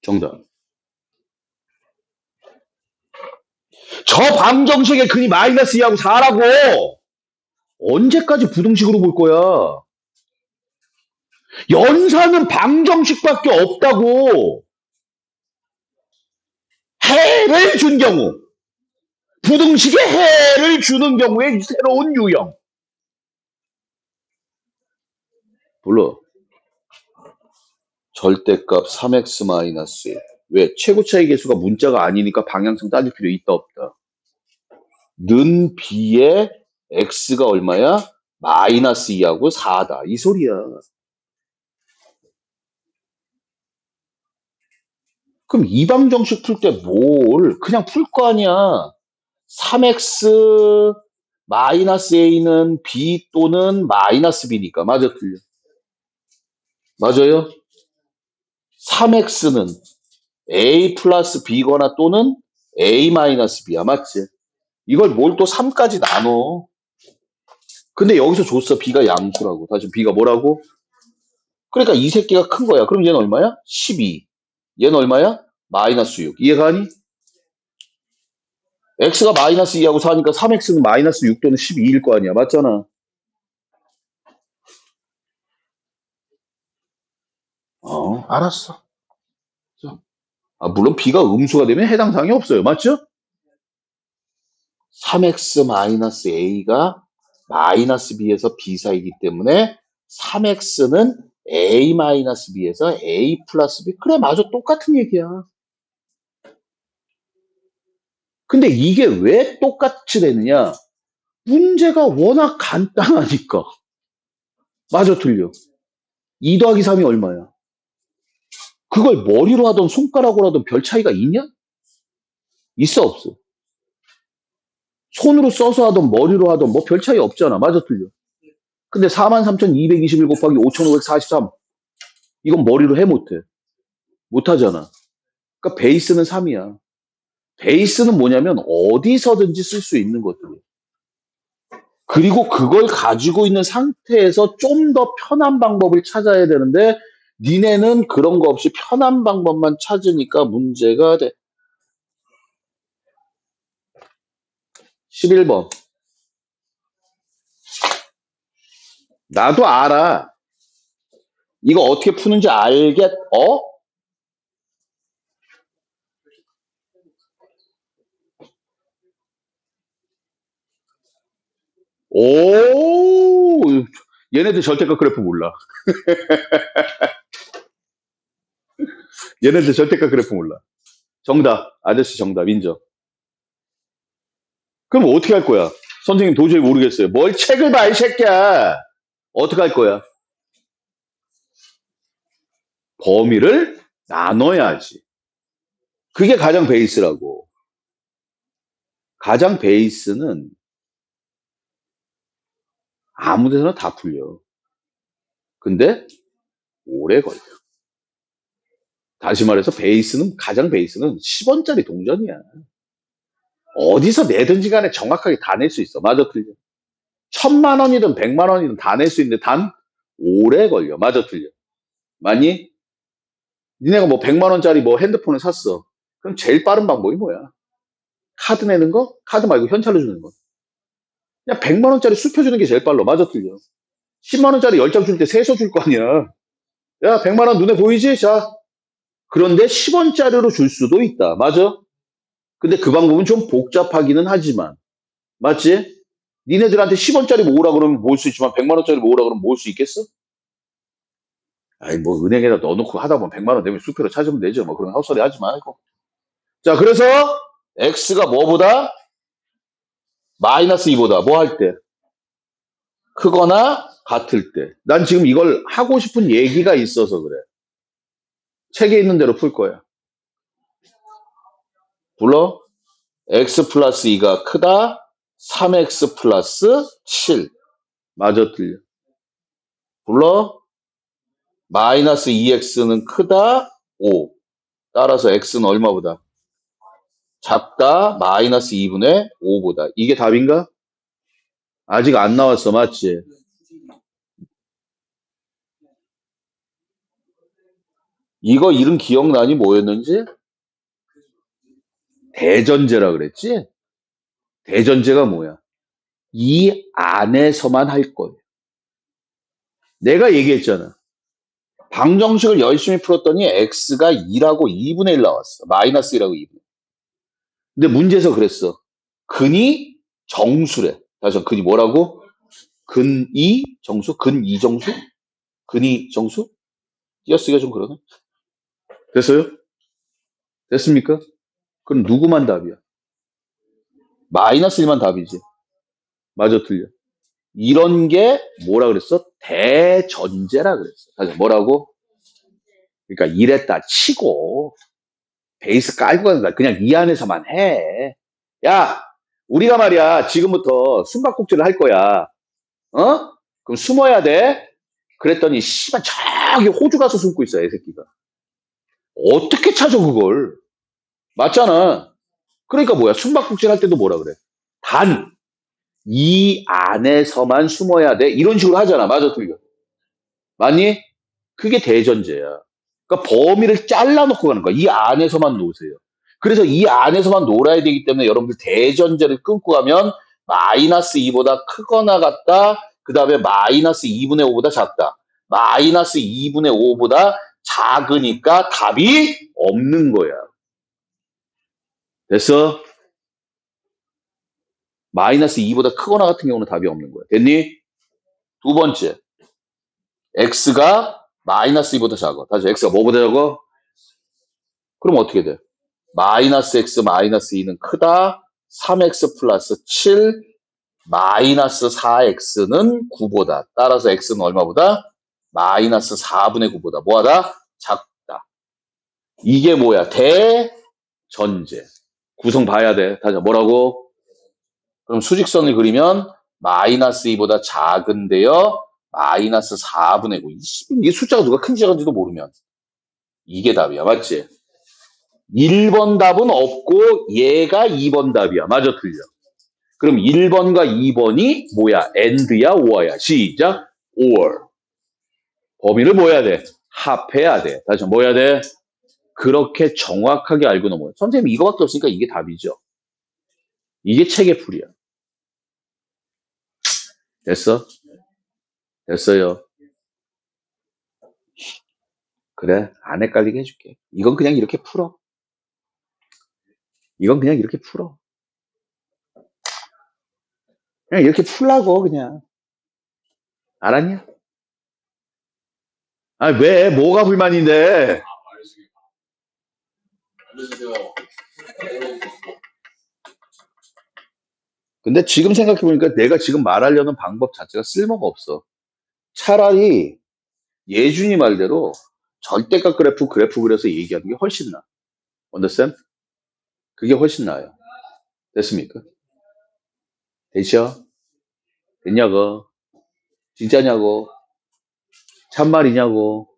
정답. 저 방정식의 근이 마이너스 2하고 4라고! 언제까지 부등식으로 볼 거야? 연산은 방정식밖에 없다고! 해를 준 경우, 부등식에 해를 주는 경우에 새로운 유형. 불러. 절대값 3x-1. 왜? 최고차의 개수가 문자가 아니니까 방향성 따질 필요 있다 없다. 는 b에 x가 얼마야? 마이너스 2하고 4다. 이 소리야. 그럼 이 방정식 풀 때 뭘? 그냥 풀 거 아니야. 3x 마이너스 a는 b 또는 마이너스 b니까. 맞아, 틀려. 맞아요? 3x는 a 플러스 b거나 또는 a 마이너스 b야. 맞지? 이걸 뭘 또 3까지 나눠. 근데 여기서 줬어. b가 양수라고. 다시 b가 뭐라고? 그러니까 이 새끼가 큰 거야. 그럼 얘는 얼마야? 12. 얘는 얼마야? 마이너스 6. 이해가 가니? x가 마이너스 2하고 4니까 3x는 마이너스 6 또는 12일 거 아니야. 맞잖아. 알았어. 물론 b가 음수가 되면 해당 사항이 없어요. 맞죠? 3x 마이너스 a가 마이너스 b에서 b 사이기 때문에 3x는 a 마이너스 b에서 a 플러스 b. 그래, 맞아. 똑같은 얘기야. 근데 이게 왜 똑같이 되느냐? 문제가 워낙 간단하니까. 맞아, 틀려. 2 더하기 3이 얼마야? 그걸 머리로 하던 손가락으로 하던 별 차이가 있냐? 있어, 없어? 손으로 써서 하던 머리로 하던 뭐 별 차이 없잖아. 맞아, 틀려. 근데 43,221 곱하기 5,543. 이건 머리로 해, 못해? 못하잖아. 그러니까 베이스는 3이야. 베이스는 뭐냐면 어디서든지 쓸 수 있는 것들. 그리고 그걸 가지고 있는 상태에서 좀 더 편한 방법을 찾아야 되는데 니네는 그런 거 없이 편한 방법만 찾으니까 문제가 돼. 11번. 나도 알아. 이거 어떻게 푸는지 알겠, 오, 얘네들 절대값 그래프 몰라. 얘네들 절대값 그래프 몰라. 정답. 아저씨 정답. 인정. 그럼 어떻게 할 거야? 선생님 도저히 모르겠어요. 뭘 책을 봐, 이 새끼야. 어떻게 할 거야? 범위를 나눠야지. 그게 가장 베이스라고. 가장 베이스는 아무 데서나 다 풀려. 근데 오래 걸려. 다시 말해서 가장 베이스는 10원짜리 동전이야. 어디서 내든지 간에 정확하게 다 낼 수 있어. 맞아, 틀려. 1000만 원이든 100만 원이든 다 낼 수 있는데 단 오래 걸려. 맞아, 틀려. 맞니? 니네가 뭐 100만 원짜리 뭐 핸드폰을 샀어. 그럼 제일 빠른 방법이 뭐야? 카드 내는 거? 카드 말고 현찰로 주는 거. 그냥 100만 원짜리 수표 주는 게 제일 빨라. 맞아, 틀려. 10만 원짜리 10장 줄 때 세서 줄 거 아니야. 야, 100만 원 눈에 보이지? 자. 그런데 10원짜리로 줄 수도 있다. 맞아? 근데 그 방법은 좀 복잡하기는 하지만. 맞지? 니네들한테 10원짜리 모으라 그러면 모을 수 있지만 100만 원짜리 모으라 그러면 모을 수 있겠어? 아이, 뭐 은행에다 넣어놓고 하다 보면 100만 원 되면 수표로 찾으면 되죠. 뭐 그런 헛소리 하지 말고. 자, 그래서 x가 뭐보다? 마이너스 2보다 뭐 할 때? 크거나 같을 때. 난 지금 이걸 하고 싶은 얘기가 있어서 그래. 책에 있는 대로 풀 거야. 불러? x 플러스 2가 크다. 3x 플러스 7. 맞아, 틀려. 불러? 마이너스 2x는 크다. 5. 따라서 x는 얼마보다? 작다. 마이너스 2분의 5보다. 이게 답인가? 아직 안 나왔어. 맞지? 이거 이름 기억나니? 뭐였는지? 대전제라 그랬지? 대전제가 뭐야? 이 안에서만 할 거예요. 내가 얘기했잖아. 방정식을 열심히 풀었더니 x가 2라고 2분의 1 나왔어. 마이너스 1하고 2분의 1. 근데 문제에서 그랬어. 근이 정수래. 다시 한번 근이 뭐라고? 근이 정수? 근이 정수? 근이 정수? 띄어쓰기가 좀 그러네. 됐어요? 됐습니까? 그럼 누구만 답이야? 마이너스 1만 답이지. 맞아, 틀려. 이런 게 뭐라 그랬어? 대전제라 그랬어. 다시 뭐라고? 그러니까 이랬다 치고 베이스 깔고 가는 거야. 그냥 이 안에서만 해. 야, 우리가 말이야 지금부터 숨바꼭질을 할 거야. 어? 그럼 숨어야 돼. 그랬더니 씨발 저기 호주 가서 숨고 있어, 이 새끼가. 어떻게 찾아 그걸? 맞잖아. 그러니까 뭐야? 숨바꼭질 할 때도 뭐라 그래? 단 이 안에서만 숨어야 돼. 이런 식으로 하잖아. 맞아, 틀려. 맞니? 그게 대전제야. 그러니까 범위를 잘라놓고 가는 거야. 이 안에서만 놓으세요. 그래서 이 안에서만 놀아야 되기 때문에 여러분들 대전제를 끊고 가면 마이너스 2보다 크거나 같다. 그 다음에 마이너스 2분의 5보다 작다. 마이너스 2분의 5보다 작으니까 답이 없는 거야. 됐어? 마이너스 2보다 크거나 같은 경우는 답이 없는 거야. 됐니? 두 번째. x가 마이너스 2보다 작아. 다시 x가 뭐보다 작아? 그럼 어떻게 돼? 마이너스 x 마이너스 2는 크다. 3x 플러스 7 마이너스 4x는 9보다. 따라서 x는 얼마보다? 마이너스 4분의 9보다. 뭐하다? 작다. 이게 뭐야? 대전제. 구성 봐야 돼. 다시 뭐라고? 그럼 수직선을 그리면 마이너스 2보다 작은데요. 마이너스 4분의 9. 이게 숫자가 누가 큰지 작은지도 모르면. 이게 답이야. 맞지? 1번 답은 없고 얘가 2번 답이야. 맞아, 틀려. 그럼 1번과 2번이 뭐야? and야, or야? 시작. or. 범위를 뭐 해야 돼? 합해야 돼. 다시 뭐 해야 돼? 그렇게 정확하게 알고 넘어요. 선생님 이거밖에 없으니까 이게 답이죠. 이게 책의 풀이야. 됐어? 됐어요. 그래, 안 헷갈리게 해줄게. 이건 그냥 이렇게 풀어. 이건 그냥 이렇게 풀어. 그냥 이렇게 풀라고 그냥. 알았냐? 아, 왜? 뭐가 불만인데? 근데 지금 생각해보니까 내가 지금 말하려는 방법 자체가 쓸모가 없어. 차라리 예준이 말대로 절대값 그래프 그려서 얘기하는 게 훨씬 나아. 언더스탠? 그게 훨씬 나아요. 됐습니까? 됐죠? 됐냐고? 진짜냐고? 참말이냐고?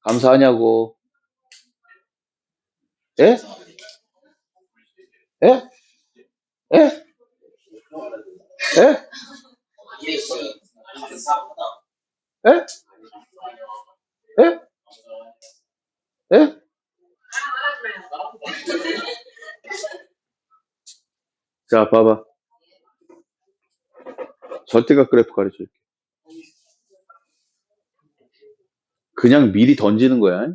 감사하냐고? 에? 에? 에? 에? 에? 에? 에? 자, 봐봐. 절대값 그래프 가르쳐줄게. 그냥 미리 던지는 거야.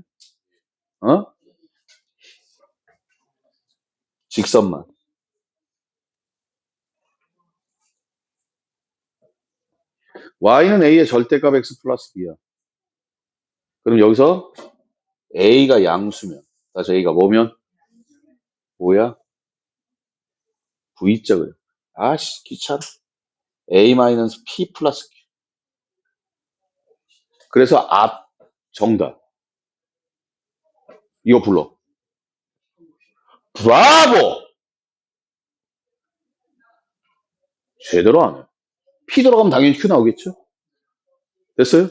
어? 직선만. y는 a의 절대값 x 플러스 b야. 그럼 여기서 a가 양수면, 다시 a가 뭐면? 뭐야? v자 그래. 아씨, 귀찮아. a 마이너스 p 플러스 q. 그래서 앞 정답. 이거 불러. 브라보! 제대로 안 해. p 들어가면 당연히 q 나오겠죠? 됐어요?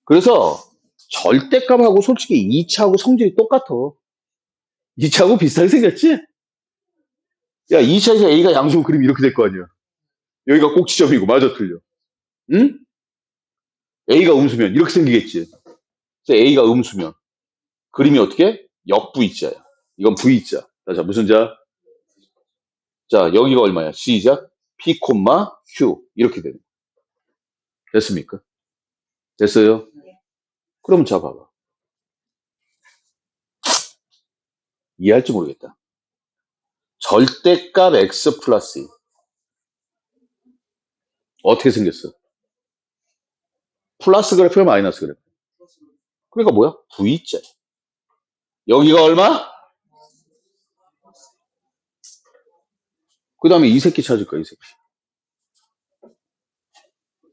그래서 절대값하고 솔직히 2차하고 성질이 똑같아. 2차하고 비슷하게 생겼지? 야, 2차에서 a가 양수면 그림이 이렇게 될 거 아니야. 여기가 꼭지점이고, 맞아, 틀려. 응? a가 음수면 이렇게 생기겠지. 그래서 a가 음수면 그림이 어떻게? 역V자야. 이건 V자. 자, 무슨 자? 자, 여기가 얼마야? C자? P, Q. 이렇게 되는. 됐습니까? 됐어요? 그럼 자, 봐봐. 이해할지 모르겠다. 절대값 X 플러스 2. 어떻게 생겼어? 플러스 그래프야, 마이너스 그래프? 그러니까 뭐야? V자. 여기가 얼마? 그 다음에 이 새끼 찾을 거야, 이 새끼.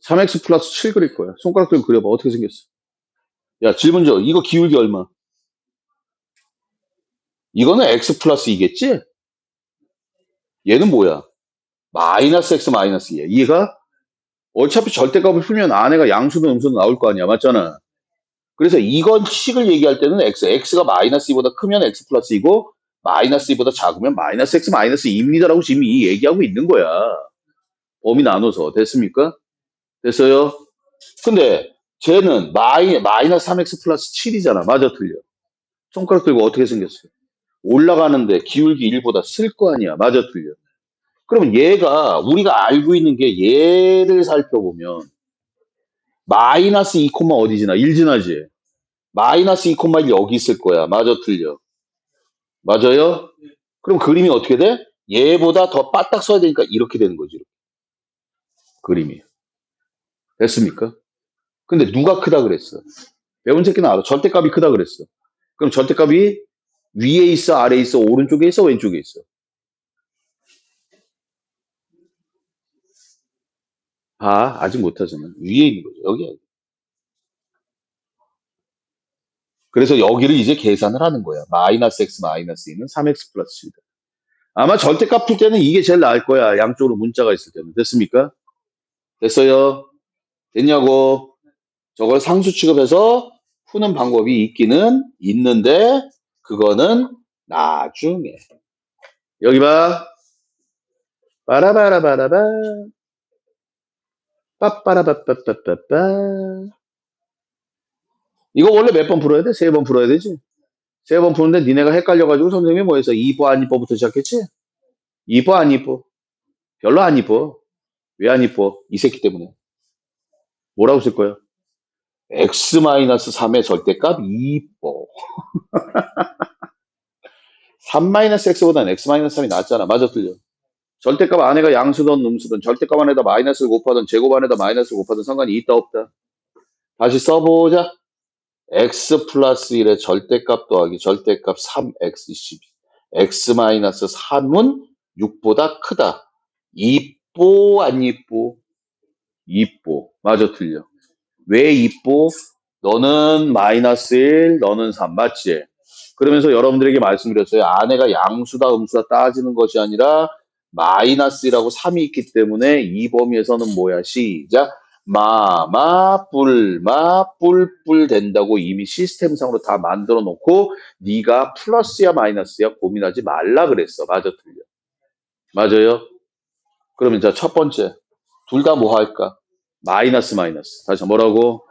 3x 플러스 7 그릴 거야. 손가락 들고 그려봐. 어떻게 생겼어? 야, 질문 줘. 이거 기울기 얼마? 이거는 x 플러스 2겠지? 얘는 뭐야? 마이너스 x 마이너스 2야. 이해가? 어차피 절대값을 풀면 안에가 양수든 음수든 나올 거 아니야. 맞잖아. 그래서 이건 식을 얘기할 때는 x가 마이너스 2보다 크면 x 플러스 2고 마이너스 2보다 작으면 마이너스 x 마이너스 2입니다라고 지금 이 얘기하고 있는 거야. 범위 나눠서. 됐습니까? 됐어요? 근데 쟤는 마이너스 3x 플러스 7이잖아. 맞아, 틀려. 손가락 들고 어떻게 생겼어요? 올라가는데 기울기 1보다 쓸 거 아니야. 맞아, 틀려. 그러면 얘가 우리가 알고 있는 게 얘를 살펴보면 마이너스 2, 어디 지나? 1 지나지? 마이너스 2, 1 여기 있을 거야. 맞아, 틀려? 맞아요? 그럼 그림이 어떻게 돼? 얘보다 더 빠딱 써야 되니까 이렇게 되는 거지. 그림이. 됐습니까? 근데 누가 크다 그랬어? 배운 새끼는 알아. 절대값이 크다 그랬어. 그럼 절대값이 위에 있어, 아래에 있어, 오른쪽에 있어, 왼쪽에 있어? 아직 못하잖아. 위에 있는 거죠. 여기야. 그래서 여기를 이제 계산을 하는 거야. 마이너스 x 마이너스 2는 3x 플러스 7이다. 아마 절대값 풀 때는 이게 제일 나을 거야. 양쪽으로 문자가 있을 때는. 됐습니까? 됐어요? 됐냐고? 저걸 상수 취급해서 푸는 방법이 있기는 있는데 그거는 나중에. 여기 봐. 빠라바라바라바. 빠빠라바빠빠빠빠. 이거 원래 몇 번 풀어야 돼? 3번 풀어야 되지? 3번 푸는데 니네가 헷갈려가지고 선생님이 뭐 했어? 이뻐 안 이뻐부터 시작했지? 이뻐 안 이뻐? 별로 안 이뻐. 왜 안 이뻐? 이 새끼 때문에. 뭐라고 쓸 거야? x-3의 절대값 이뻐. 3-x보다는 x-3이 낫잖아. 맞아, 틀려? 절대값 안에가 양수든 음수든 절대값 안에다 마이너스를 곱하든 제곱 안에다 마이너스를 곱하든 상관이 있다 없다. 다시 써보자. x 플러스 1의 절대값 더하기 절대값 3x 12. x-3은 6보다 크다. 이뻐 안 이뻐? 이뻐. 맞아, 틀려? 왜 이뻐? 너는 마이너스 1, 너는 3. 맞지? 그러면서 여러분들에게 말씀드렸어요. 아내가 양수다 음수다 따지는 것이 아니라 마이너스 1하고 3이 있기 때문에 이 범위에서는 뭐야? 시작. 뿔뿔 된다고 이미 시스템상으로 다 만들어 놓고 네가 플러스야 마이너스야 고민하지 말라 그랬어. 맞아, 틀려? 맞아요? 그러면 자, 첫 번째. 둘 다 뭐 할까? 마이너스 마이너스. 다시 뭐라고?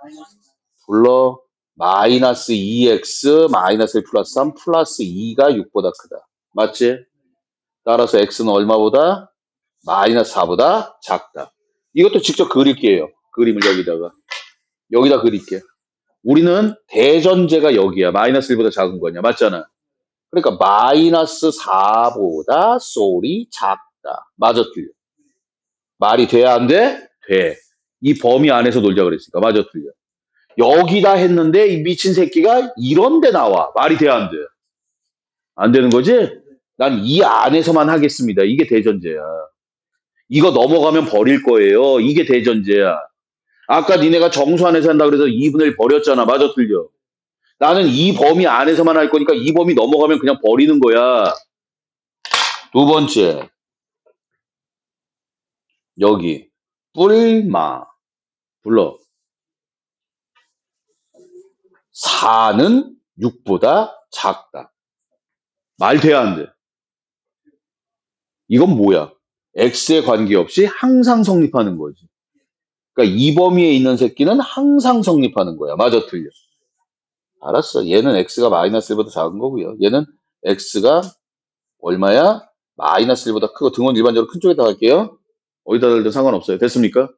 불러. 마이너스 2x 마이너스 1 플러스 3 플러스 2가 6보다 크다. 맞지? 따라서 x는 얼마보다? 마이너스 4보다 작다. 이것도 직접 그릴게요. 그림을 여기다 그릴게. 우리는 대전제가 여기야. 마이너스 1보다 작은 거냐. 맞잖아. 그러니까 마이너스 4보다 솔이 작다. 맞아, 틀려? 말이 돼야 안 돼? 돼. 이 범위 안에서 놀자 그랬으니까. 맞아, 틀려? 여기다 했는데 이 미친 새끼가 이런 데 나와. 말이 돼야 안 돼? 안 되는 거지? 난 이 안에서만 하겠습니다. 이게 대전제야. 이거 넘어가면 버릴 거예요. 이게 대전제야. 아까 니네가 정수 안에서 한다 그래서 2분의 1 버렸잖아. 맞아, 틀려? 나는 이 범위 안에서만 할 거니까 이 범위 넘어가면 그냥 버리는 거야. 두 번째. 여기. 뿔마. 불러. 4는 6보다 작다. 말 돼야 안 돼? 이건 뭐야? x에 관계없이 항상 성립하는 거지. 그러니까 이 범위에 있는 새끼는 항상 성립하는 거야. 맞아, 틀려? 알았어. 얘는 x가 마이너스 1보다 작은 거고요. 얘는 x가 얼마야? 마이너스 1보다 크고 등원 일반적으로 큰 쪽에다 할게요. 어디다 달든 상관없어요. 됐습니까?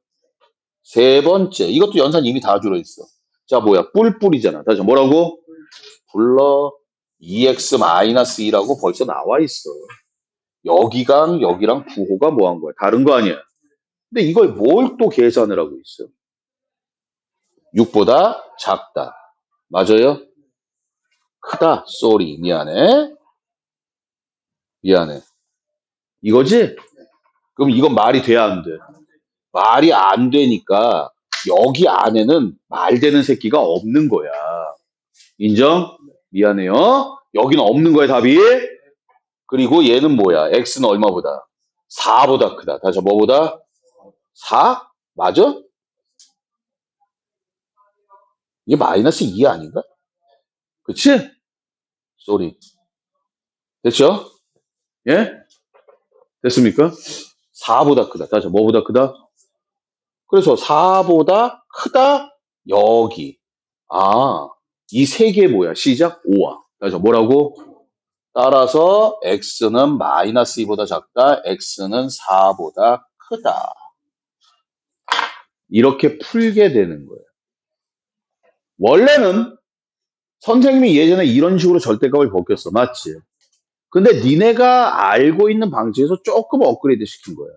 세 번째. 이것도 연산 이미 다 들어있어. 자, 뭐야? 뿔뿔이잖아. 다시 뭐라고? 불러 2x-2라고 벌써 나와 있어. 여기랑 부호가 뭐 한 거야? 다른 거 아니야? 근데 이걸 뭘 또 계산을 하고 있어? 6보다 작다. 맞아요? 크다. 쏘리. 미안해. 이거지? 그럼 이건 말이 돼야 안 돼? 말이 안 되니까 여기 안에는 말 되는 새끼가 없는 거야. 인정? 미안해요. 여기는 없는 거야, 답이. 그리고 얘는 뭐야? x는 얼마보다? 4보다 크다. 다시 뭐보다? 4? 맞아? 이게 마이너스 2 아닌가? 그치? 쏘리. 됐죠? 예? 됐습니까? 4보다 크다. 다시 뭐보다 크다? 그래서 4보다 크다? 여기. 아, 이 세 개 뭐야? 시작 5와. 그래서 뭐라고? 따라서 x는 마이너스 2보다 작다. x는 4보다 크다. 이렇게 풀게 되는 거예요. 원래는 선생님이 예전에 이런 식으로 절대값을 벗겼어. 맞지? 근데 니네가 알고 있는 방식에서 조금 업그레이드 시킨 거야.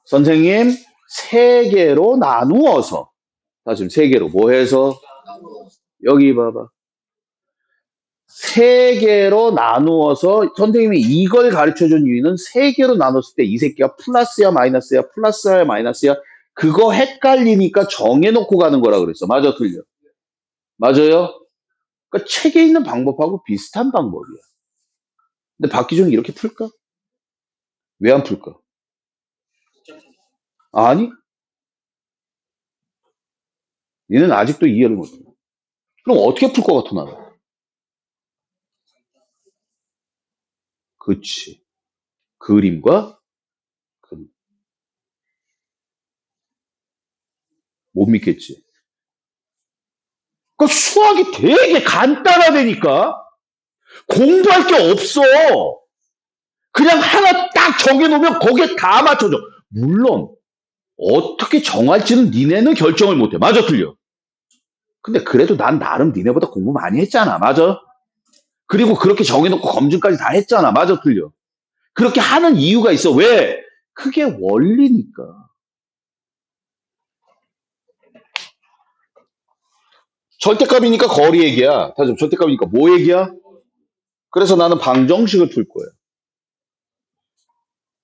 선생님, 세 개로 나누어서. 다 지금 세 개로 뭐 해서? 여기 봐봐. 세 개로 나누어서 선생님이 이걸 가르쳐 준 이유는 세 개로 나눴을 때 이 새끼가 플러스야 마이너스야 플러스야 마이너스야 그거 헷갈리니까 정해놓고 가는 거라 그랬어. 맞아, 틀려? 맞아요? 그러니까 책에 있는 방법하고 비슷한 방법이야. 근데 박기종이 이렇게 풀까? 왜 안 풀까? 아니, 니는 아직도 이해를 못해. 그럼 어떻게 풀 것 같아, 나는? 그치. 그림과 그림. 못 믿겠지. 그러니까 수학이 되게 간단하다니까? 공부할 게 없어. 그냥 하나 딱 정해놓으면 거기에 다 맞춰줘. 물론 어떻게 정할지는 니네는 결정을 못해. 맞아, 틀려? 근데 그래도 난 나름 니네보다 공부 많이 했잖아. 맞아? 그리고 그렇게 정해놓고 검증까지 다 했잖아. 맞아, 틀려? 그렇게 하는 이유가 있어. 왜? 그게 원리니까. 절대값이니까 거리 얘기야. 다시 절대값이니까 뭐 얘기야? 그래서 나는 방정식을 풀 거야.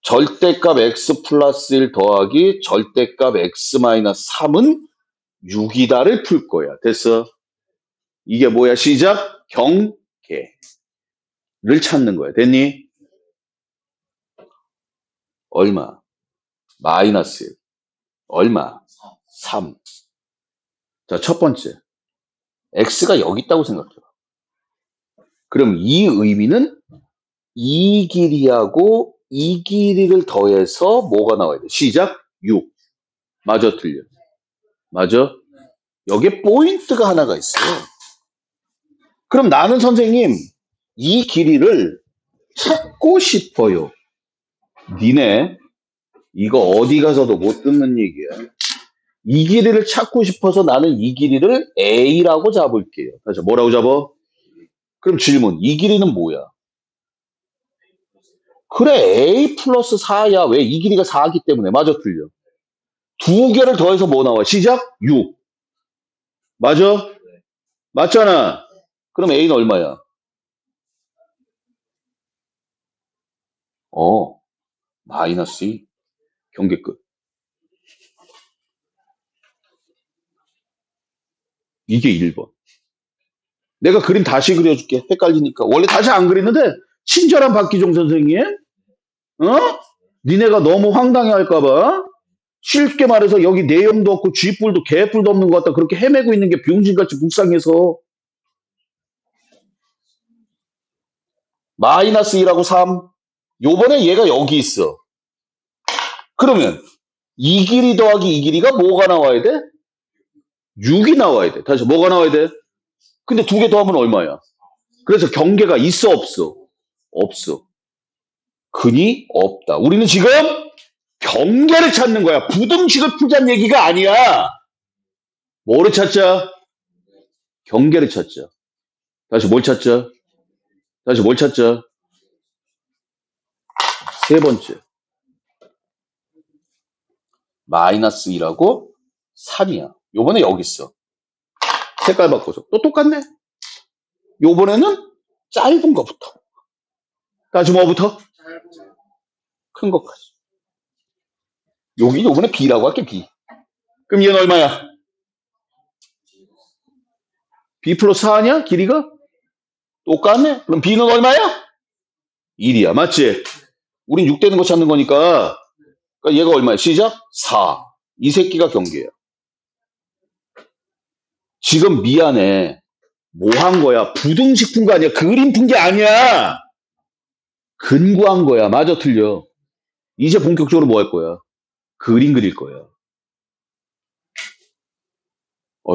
절대값 x 플러스 1 더하기 절대값 x 마이너스 3은 6이다를 풀 거야. 됐어? 이게 뭐야? 시작? 경계를 찾는 거야. 됐니? 얼마? 마이너스 1. 얼마? 3. 자, 첫 번째. x가 여기 있다고 생각해요. 그럼 이 의미는 이 길이하고 이 길이를 더해서 뭐가 나와야 돼? 시작. 6. 맞아, 틀려? 맞아? 여기에 포인트가 하나가 있어요. 그럼 나는 선생님, 이 길이를 찾고 싶어요. 니네, 이거 어디 가서도 못 듣는 얘기야. 이 길이를 찾고 싶어서 나는 이 길이를 A라고 잡을게요. 다시 뭐라고 잡아? 그럼 질문, 이 길이는 뭐야? 그래, A 플러스 4야. 왜? 이 길이가 4기 때문에. 맞아, 틀려? 두 개를 더해서 뭐 나와? 시작? 6. 맞아? 맞잖아. 그럼 A는 얼마야? 마이너스 2. 경계 끝. 이게 1번. 내가 그림 다시 그려줄게. 헷갈리니까. 원래 다시 안 그리는데, 친절한 박기종 선생님, 니네가 너무 황당해 할까봐, 쉽게 말해서 여기 내용도 없고, 쥐뿔도 개뿔도 없는 것 같다. 그렇게 헤매고 있는 게 병신같이 불쌍해서, 마이너스 2라고 3. 요번에 얘가 여기 있어. 그러면, 이 길이 더하기 이 길이가 뭐가 나와야 돼? 6이 나와야 돼. 다시 뭐가 나와야 돼? 근데 두 개 더하면 얼마야? 그래서 경계가 있어, 없어? 없어. 근이 없다. 우리는 지금 경계를 찾는 거야. 부등식을 풀자는 얘기가 아니야. 뭐를 찾자? 경계를 찾자. 다시 뭘 찾자? 다시 뭘 찾자? 세 번째. 마이너스 2라고 3이야. 요번에 여기 있어. 색깔 바꿔서. 또 똑같네. 요번에는 짧은 거부터. 다시 뭐부터? 큰 것까지. 여기 요번에 B라고 할게, B. 그럼 얘는 얼마야? B 플러스 4냐? 길이가? 똑같네. 그럼 B는 얼마야? 1이야. 맞지? 우린 6 되는 거 찾는 거니까. 그러니까 얘가 얼마야? 시작? 4. 이 새끼가 경계야. 지금 미안해. 뭐 한 거야? 부등식 푼 거 아니야? 그림 푼 게 아니야. 근구한 거야. 맞아, 틀려? 이제 본격적으로 뭐 할 거야? 그림 그릴 거야.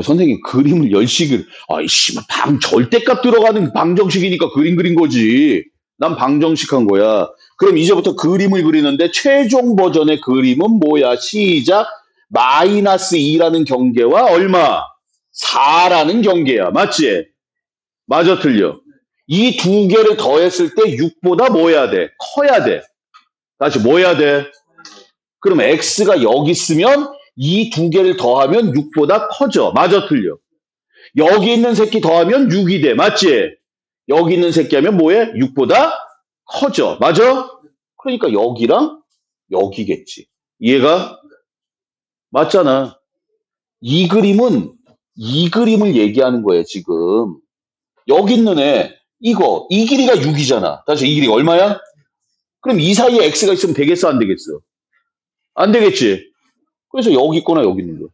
선생님, 그림을 열심히 아이씨, 절대값 들어가는 방정식이니까 그림 그린 거지. 난 방정식 한 거야. 그럼 이제부터 그림을 그리는데 최종 버전의 그림은 뭐야? 시작. 마이너스 2라는 경계와 얼마? 4라는 경계야. 맞지? 맞아, 틀려? 이 두 개를 더했을 때 6보다 뭐 해야 돼? 커야 돼. 다시 뭐 해야 돼? 그럼 x가 여기 있으면 이 두 개를 더하면 6보다 커져. 맞아, 틀려? 여기 있는 새끼 더하면 6이 돼. 맞지? 여기 있는 새끼 하면 뭐해? 6보다 커져. 맞아? 그러니까 여기랑 여기겠지. 이해가? 맞잖아. 이 그림을 얘기하는 거예요, 지금. 여기 있는 애, 이 길이가 6이잖아. 다시 이 길이가 얼마야? 그럼 이 사이에 x가 있으면 되겠어, 안 되겠어? 안 되겠지? 그래서 여기 있거나 여기 있는 거야.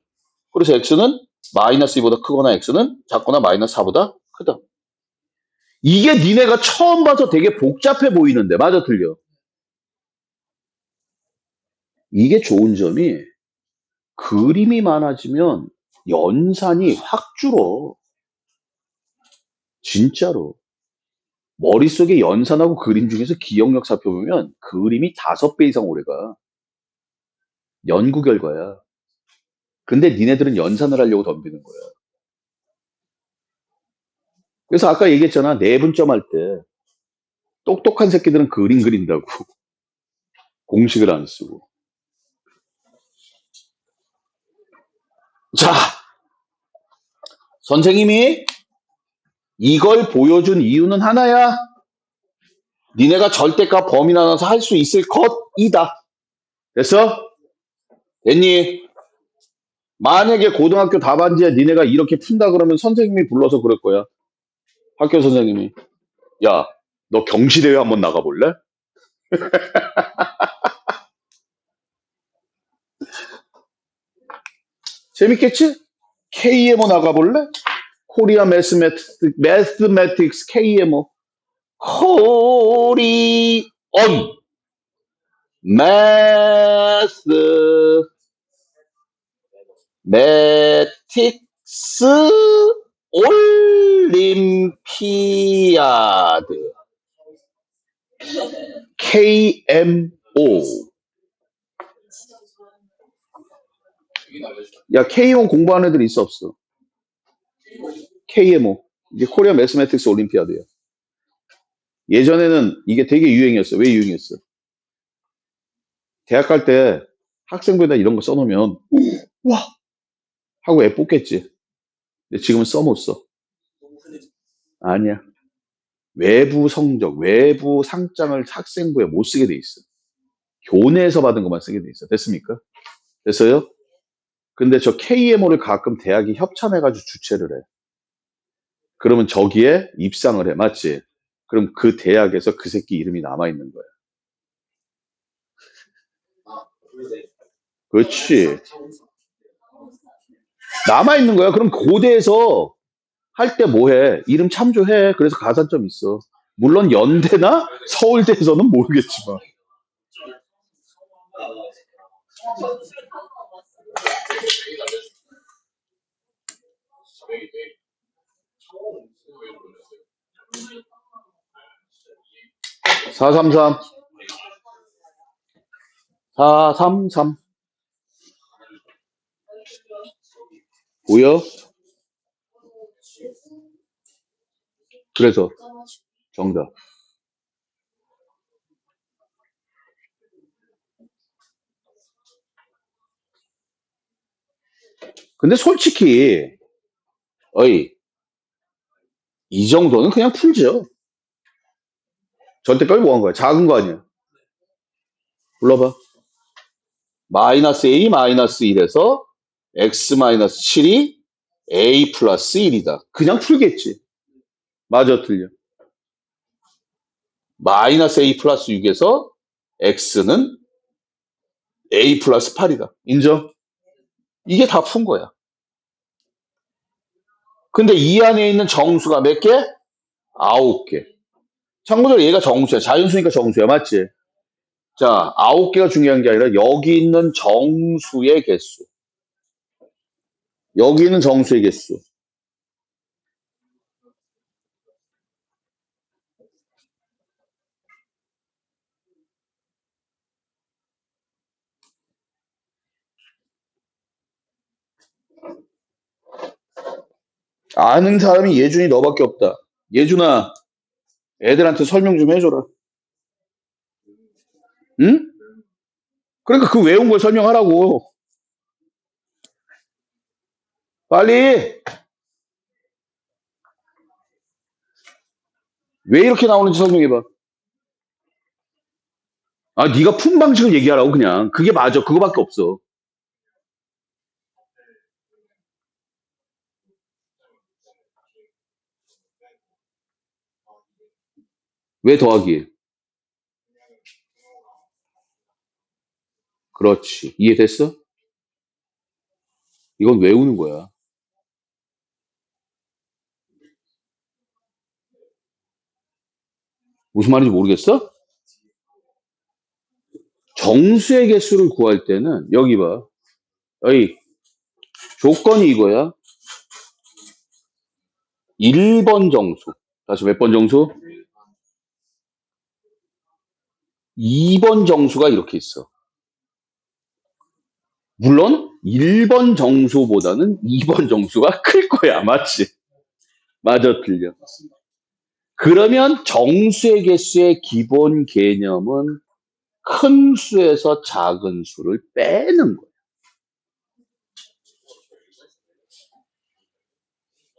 그래서 x는 마이너스 2보다 크거나 x는 작거나 마이너스 4보다 크다. 이게 니네가 처음 봐서 되게 복잡해 보이는데, 맞아, 틀려? 이게 좋은 점이 그림이 많아지면 연산이 확 줄어. 진짜로. 머릿속에 연산하고 그림 중에서 기억력 살펴보면 그림이 5배 이상 오래가. 연구 결과야. 근데 니네들은 연산을 하려고 덤비는 거야. 그래서 아까 얘기했잖아. 내분점 할 때 똑똑한 새끼들은 그림 그린다고. 공식을 안 쓰고. 자, 선생님이 이걸 보여준 이유는 하나야. 니네가 절대값 범위 나눠서 할 수 있을 것이다. 됐어? 됐니? 만약에 고등학교 답안지에 니네가 이렇게 푼다 그러면 선생님이 불러서 그럴 거야. 학교 선생님이. 야, 너 경시대회 한번 나가볼래? 재밌겠지? KMO 나가볼래? 코리아 매스매틱스 KMO. 코리온 매스매틱스 올림피아드 KMO. 야, KMO 공부하는 애들 있어 없어? KMO. 이게 코리아 매스매틱스 올림피아드야. 예전에는 이게 되게 유행이었어. 왜 유행이었어? 대학 갈 때 학생부에다 이런 거 써놓으면 와 하고 애 뽑겠지. 근데 지금은 못 써. 아니야. 외부 성적, 외부 상장을 학생부에 못 쓰게 돼 있어. 교내에서 받은 것만 쓰게 돼 있어. 됐습니까? 됐어요? 근데 저 KMO를 가끔 대학이 협찬해가지고 주최를 해. 그러면 저기에 입상을 해. 맞지? 그럼 그 대학에서 그 새끼 이름이 남아있는 거야. 그렇지. 남아있는 거야. 그럼 고대에서 할 때 뭐해? 이름 참조해. 그래서 가산점 있어. 물론 연대나 서울대에서는 모르겠지만. (433) 433 보여? 그래서 정답. 근데 솔직히 어이 이 정도는 그냥 풀죠. 전태까지 뭐 한 거야? 작은 거 아니야? 불러봐. 마이너스 a 마이너스 1에서 x 마이너스 7이 a 플러스 1이다. 그냥 풀겠지. 맞아, 틀려. 마이너스 a 플러스 6에서 x는 a 플러스 8이다. 인정? 이게 다 푼 거야. 근데 이 안에 있는 정수가 몇 개? 9개. 참고로 얘가 정수야. 자연수니까 정수야. 맞지? 자, 9개가 중요한 게 아니라 여기 있는 정수의 개수. 여기 있는 정수의 개수. 아는 사람이 예준이 너밖에 없다. 예준아, 애들한테 설명 좀 해줘라. 응? 그러니까 그 외운 걸 설명하라고. 빨리. 왜 이렇게 나오는지 설명해봐. 아, 네가 푼 방식을 얘기하라고 그냥. 그게 맞아. 그거밖에 없어. 왜 더하기? 그렇지. 이해됐어? 이건 외우는 거야. 무슨 말인지 모르겠어? 정수의 개수를 구할 때는 여기 봐. 어이, 조건이 이거야. 1번 정수. 다시 몇 번 정수? 2번 정수가 이렇게 있어. 물론 1번 정수보다는 2번 정수가 클 거야. 맞지? 맞아, 틀려. 그러면 정수의 개수의 기본 개념은 큰 수에서 작은 수를 빼는 거야.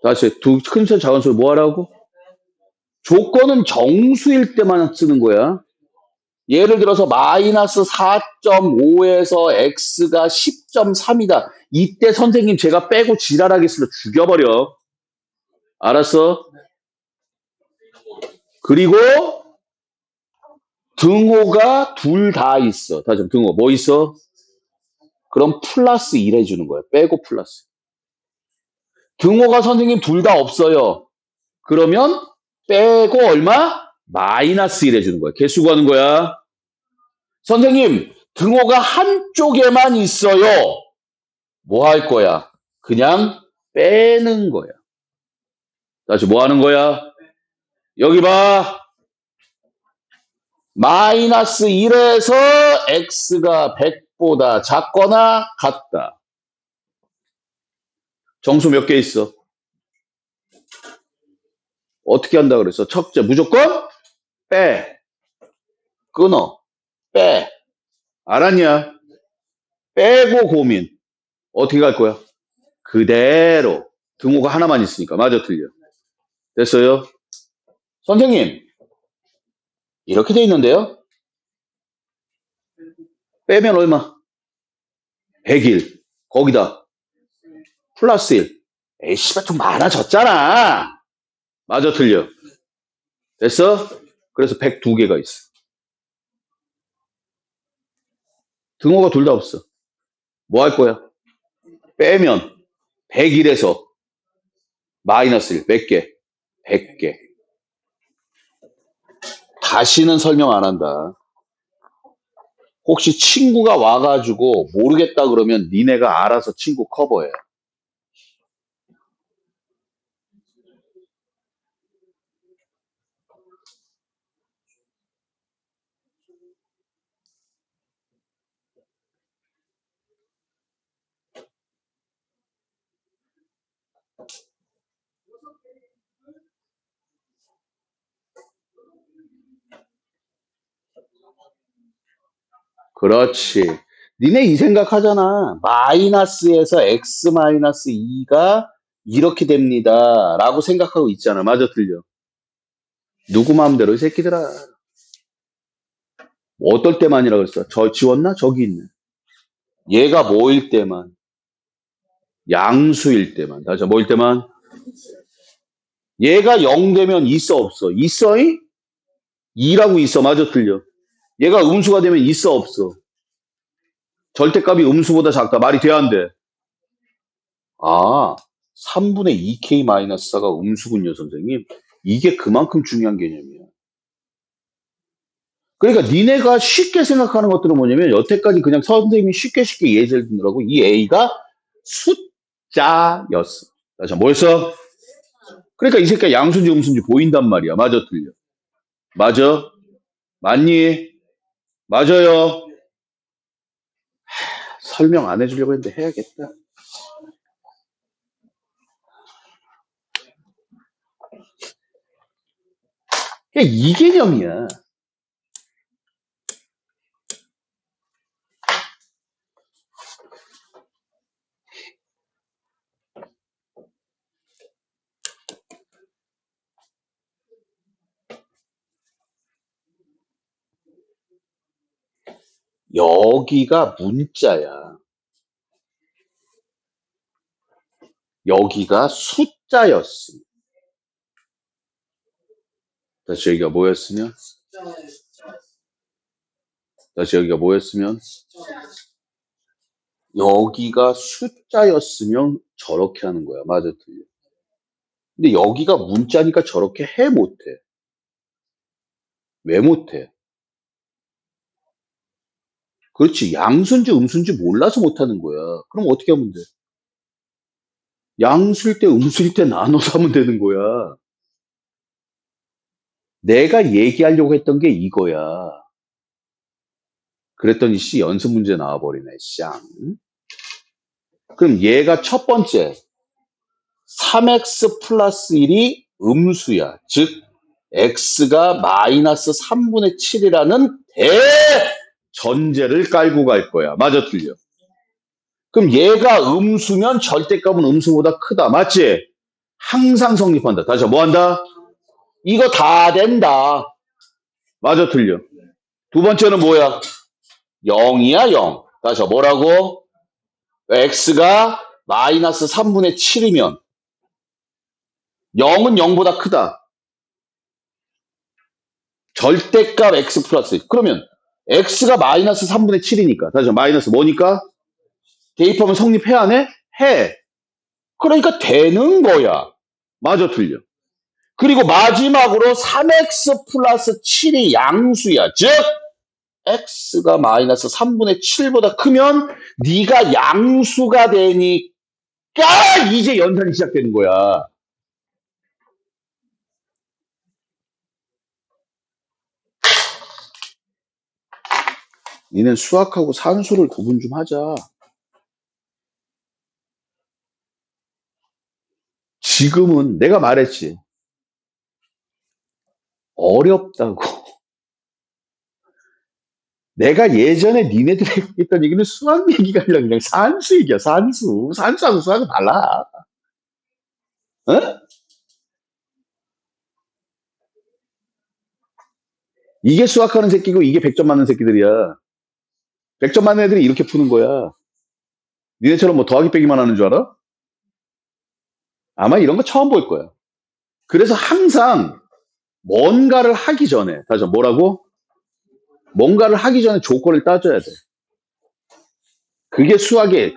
다시 큰 수에서 작은 수를 뭐 하라고? 조건은 정수일 때만 쓰는 거야. 예를 들어서 마이너스 4.5에서 x가 10.3이다. 이때 선생님 제가 빼고 지랄하겠습니다. 죽여버려. 알았어? 그리고 등호가 둘 다 있어. 다시 등호 뭐 있어? 그럼 플러스 1 해주는 거야. 빼고 플러스. 등호가 선생님 둘 다 없어요. 그러면 빼고 얼마? 마이너스 1 해주는 거야. 개수 구하는 거야. 선생님, 등호가 한쪽에만 있어요. 뭐 할 거야? 그냥 빼는 거야. 다시 뭐 하는 거야? 여기 봐. 마이너스 1에서 x가 100보다 작거나 같다. 정수 몇 개 있어? 어떻게 한다 그랬어? 첫째, 무조건 빼. 끊어. 빼. 알았냐? 빼고 고민. 어떻게 갈 거야? 그대로. 등호가 하나만 있으니까. 맞아, 틀려. 됐어요? 선생님, 이렇게 돼 있는데요? 빼면 얼마? 100일. 거기다 플러스 1. 에이, 씨발, 좀 많아졌잖아. 맞아, 틀려. 됐어? 그래서 102개가 있어. 등호가 둘 다 없어. 뭐 할 거야? 빼면 101에서 마이너스 1. 몇 개? 100개. 다시는 설명 안 한다. 혹시 친구가 와가지고 모르겠다 그러면 니네가 알아서 친구 커버해. 그렇지. 니네 이 생각하잖아. 마이너스에서 x 마이너스 2가 이렇게 됩니다. 라고 생각하고 있잖아. 맞아, 틀려. 누구 마음대로 이 새끼들아. 어떨 때만이라 그랬어? 저 지웠나? 저기 있네. 얘가 뭐일 때만? 양수일 때만. 다시 뭐일 때만? 얘가 0 되면 있어 없어? 있어이? 2라고 있어. 맞아, 틀려. 얘가 음수가 되면 있어 없어? 절대값이 음수보다 작다. 말이 돼야 안 돼? 아, 3분의 2k-4가 음수군요, 선생님. 이게 그만큼 중요한 개념이야. 그러니까 니네가 쉽게 생각하는 것들은 뭐냐면 여태까지 그냥 선생님이 쉽게 예제를 들으라고 이 a가 숫자였어. 자, 뭐였어? 그러니까 이 새끼가 양수인지 음수인지 보인단 말이야. 맞아, 틀려? 맞아? 맞니? 맞아요. 설명 안 해주려고 했는데 해야겠다. 그냥 이 개념이야. 여기가 문자야. 여기가 숫자였어. 다시 여기가 뭐였으면? 다시 여기가 뭐였으면? 여기가 숫자였으면 저렇게 하는 거야. 맞아, 틀려. 근데 여기가 문자니까 저렇게 해 못해. 왜 못해? 그렇지. 양수인지 음수인지 몰라서 못하는 거야. 그럼 어떻게 하면 돼? 양수일 때 음수일 때 나눠서 하면 되는 거야. 내가 얘기하려고 했던 게 이거야. 그랬더니 씨 연습 문제 나와버리네. 쌍. 그럼 얘가 첫 번째 3x 플러스 1이 음수야. 즉 x가 마이너스 3분의 7이라는 대전제를 깔고 갈 거야. 맞아, 틀려? 그럼 얘가 음수면 절대값은 음수보다 크다. 맞지? 항상 성립한다. 다시 뭐 한다? 이거 다 된다. 맞아, 틀려? 두 번째는 뭐야? 0이야, 0. 다시 뭐라고? x가 마이너스 3분의 7이면 0은 0보다 크다. 절대값 x 플러스. 그러면 x가 마이너스 3분의 7이니까. 다시 마이너스 뭐니까? 대입하면 성립해 안 해? 해. 그러니까 되는 거야. 맞아, 틀려. 그리고 마지막으로 3x 플러스 7이 양수야. 즉 x가 마이너스 3분의 7보다 크면 네가 양수가 되니까 이제 연산이 시작되는 거야. 니는 수학하고 산수를 구분 좀 하자. 지금은 내가 말했지. 어렵다고. 내가 예전에 니네들이 했던 얘기는 수학 얘기가 아니라 그냥 산수 얘기야, 산수. 산수하고 수학은 달라. 어? 이게 수학하는 새끼고 이게 100점 맞는 새끼들이야. 100점 맞는 애들이 이렇게 푸는 거야. 니네처럼 뭐 더하기 빼기만 하는 줄 알아? 아마 이런 거 처음 볼 거야. 그래서 항상 뭔가를 하기 전에, 다시 뭐라고? 뭔가를 하기 전에 조건을 따져야 돼. 그게 수학이야.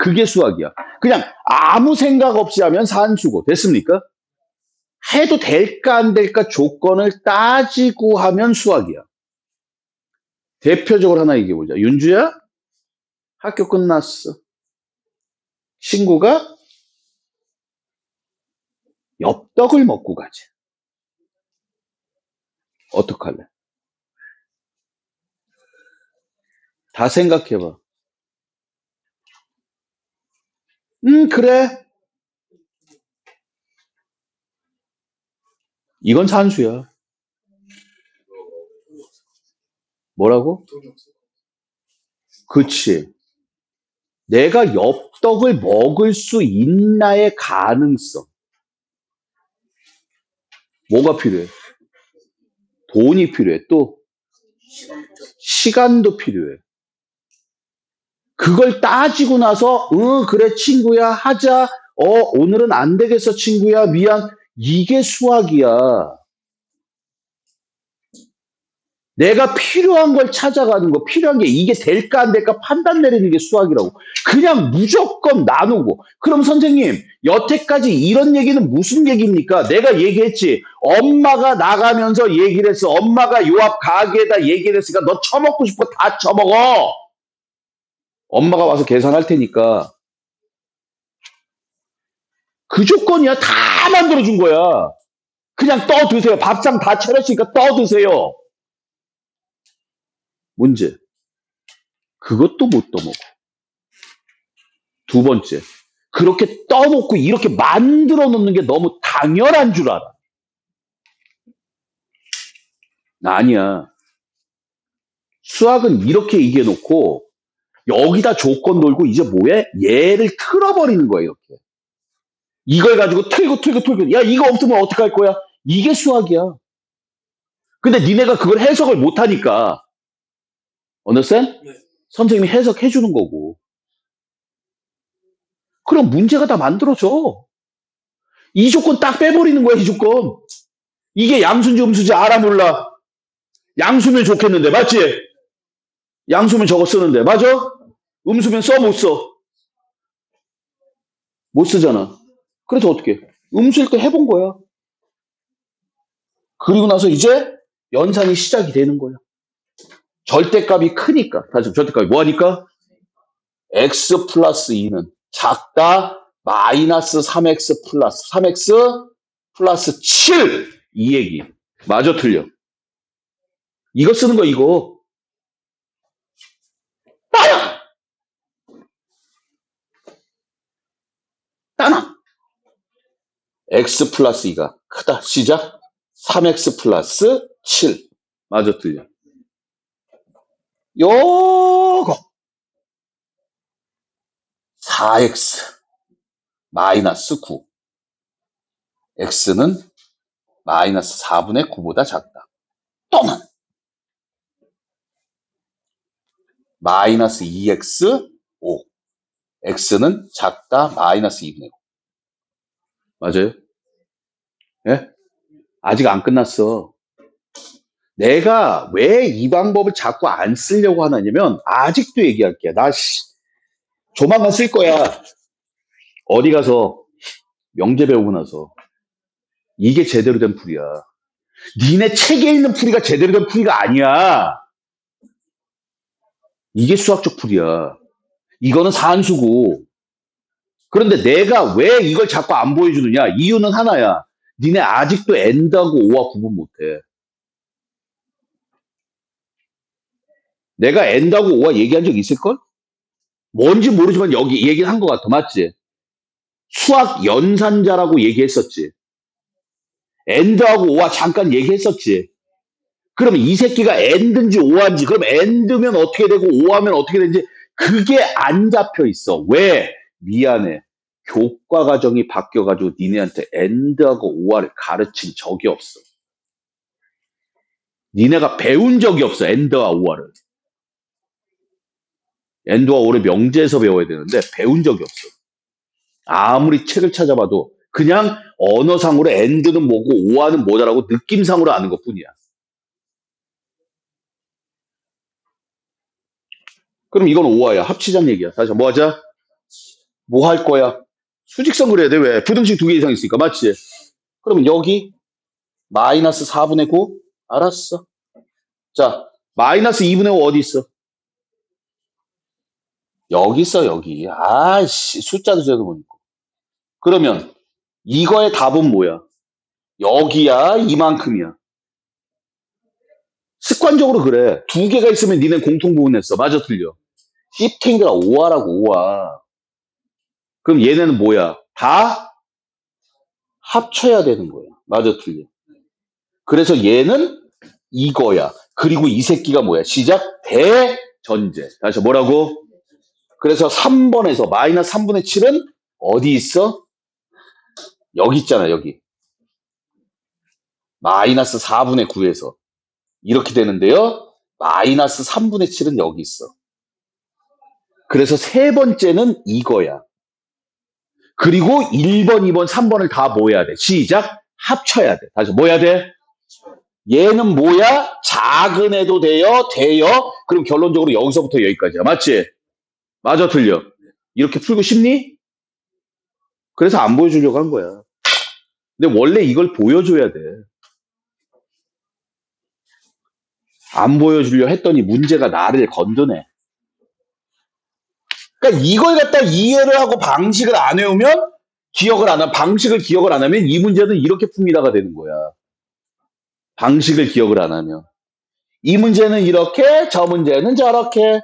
그냥 아무 생각 없이 하면 산수고. 됐습니까? 해도 될까 안 될까 조건을 따지고 하면 수학이야. 대표적으로 하나 얘기해보자. 윤주야, 학교 끝났어. 친구가 엽떡을 먹고 가지. 어떡할래? 다 생각해봐. 그래. 이건 산수야. 뭐라고? 그치. 내가 엽떡을 먹을 수 있나의 가능성. 뭐가 필요해? 돈이 필요해. 또 시간도 필요해. 그걸 따지고 나서 그래 친구야 하자. 오늘은 안 되겠어 친구야 미안. 이게 수학이야. 내가 필요한 걸 찾아가는 거, 필요한 게 이게 될까 안 될까 판단 내리는 게 수학이라고. 그냥 무조건 나누고. 그럼 선생님, 여태까지 이런 얘기는 무슨 얘기입니까? 내가 얘기했지. 엄마가 나가면서 얘기를 했어. 엄마가 요 앞 가게에다 얘기를 했으니까 너 처먹고 싶고 다 처먹어. 엄마가 와서 계산할 테니까. 그 조건이야. 다 만들어준 거야. 그냥 떠 드세요. 밥상 다 차렸으니까 떠 드세요. 문제. 그것도 못 떠먹어. 두 번째. 그렇게 떠먹고 이렇게 만들어 놓는 게 너무 당연한 줄 알아. 아니야. 수학은 이렇게 얘기해 놓고 여기다 조건 놀고 이제 뭐해? 얘를 틀어버리는 거야, 이렇게. 이걸 가지고 틀고. 야, 이거 없으면 어떡할 거야? 이게 수학이야. 근데 니네가 그걸 해석을 못하니까. understand? 선생님이 해석해 주는 거고. 그럼 문제가 다 만들어져. 이 조건 딱 빼버리는 거야, 이 조건. 이게 양수인지 음수인지 알아 몰라. 양수면 좋겠는데, 맞지? 양수면 저거 쓰는데, 맞아? 음수면 써, 못 써? 못 쓰잖아. 그래서 어떻게? 음수일 때 해본 거야. 그리고 나서 이제 연산이 시작이 되는 거야. 절대값이 크니까. 다시 절대값이 뭐하니까? x 플러스 2는 작다 마이너스 3x 플러스 7 이 얘기. 맞아 틀려? 이거 쓰는 거 이거. 따나. x 플러스 2가 크다. 시작. 3x 플러스 7. 맞아 틀려? 요거 4x 마이너스 9. x는 마이너스 4분의 9보다 작다. 또는 마이너스 2x 5. x는 작다 마이너스 2분의 5. 맞아요? 예? 아직 안 끝났어. 내가 왜 이 방법을 자꾸 안 쓰려고 하느냐면 아직도 얘기할게. 조만간 쓸 거야. 어디 가서 명제 배우고 나서 이게 제대로 된 풀이야. 니네 책에 있는 풀이가 제대로 된 풀이가 아니야. 이게 수학적 풀이야. 이거는 산수고. 그런데 내가 왜 이걸 자꾸 안 보여주느냐? 이유는 하나야. 니네 아직도 n하고 o와 구분 못해. 내가 n하고 o와 얘기한 적 있을걸? 뭔지 모르지만 여기 얘기를 한 것 같아. 맞지? 수학 연산자라고 얘기했었지. n하고 o와 잠깐 얘기했었지. 그럼 이 새끼가 n든지 o한지, 그럼 n드면 어떻게 되고 o하면 어떻게 되는지 그게 안 잡혀 있어. 왜? 미안해. 교과 과정이 바뀌어가지고 니네한테 n드하고 o화를 가르친 적이 없어. 니네가 배운 적이 없어. n드와 o화를. n드와 o를 명제에서 배워야 되는데 배운 적이 없어. 아무리 책을 찾아봐도 그냥 언어상으로 n드는 뭐고 o화는 뭐다라고 느낌상으로 아는 것뿐이야. 그럼 이건 오화야. 합치자는 얘기야. 다시 뭐 하자? 뭐 할 거야? 수직선 그려야 돼. 왜? 부등식 두 개 이상 있으니까. 맞지? 그러면 여기 마이너스 4분의 9? 알았어. 자, 마이너스 2분의 5 어디 있어? 여기 있어, 여기. 아이씨, 숫자도 제대로 보니까. 그러면 이거의 답은 뭐야? 여기야, 이만큼이야. 습관적으로 그래. 두 개가 있으면 니네 공통부분 냈어. 맞아, 틀려. 시프팅이라 5화라고, 5화. 그럼 얘네는 뭐야? 다 합쳐야 되는 거야. 맞아, 틀려. 그래서 얘는 이거야. 그리고 이 새끼가 뭐야? 시작 대전제. 다시 뭐라고? 그래서 3번에서 마이너스 3분의 7은 어디 있어? 여기 있잖아, 여기. 마이너스 4분의 9에서. 이렇게 되는데요. 마이너스 3분의 7은 여기 있어. 그래서 세 번째는 이거야. 그리고 1번, 2번, 3번을 다 뭐 해야 돼? 시작 합쳐야 돼. 다시 뭐 해야 돼? 얘는 뭐야? 작은 애도 돼요? 돼요? 그럼 결론적으로 여기서부터 여기까지야. 맞지? 맞아, 틀려. 이렇게 풀고 싶니? 그래서 안 보여주려고 한 거야. 근데 원래 이걸 보여줘야 돼. 안 보여주려 했더니 문제가 나를 건드네. 그러니까 이걸 갖다 이해를 하고 방식을 안 외우면 기억을 안 하면 방식을 기억을 안 하면 이 문제는 이렇게 풉니다가 되는 거야. 방식을 기억을 안 하면. 이 문제는 이렇게, 저 문제는 저렇게.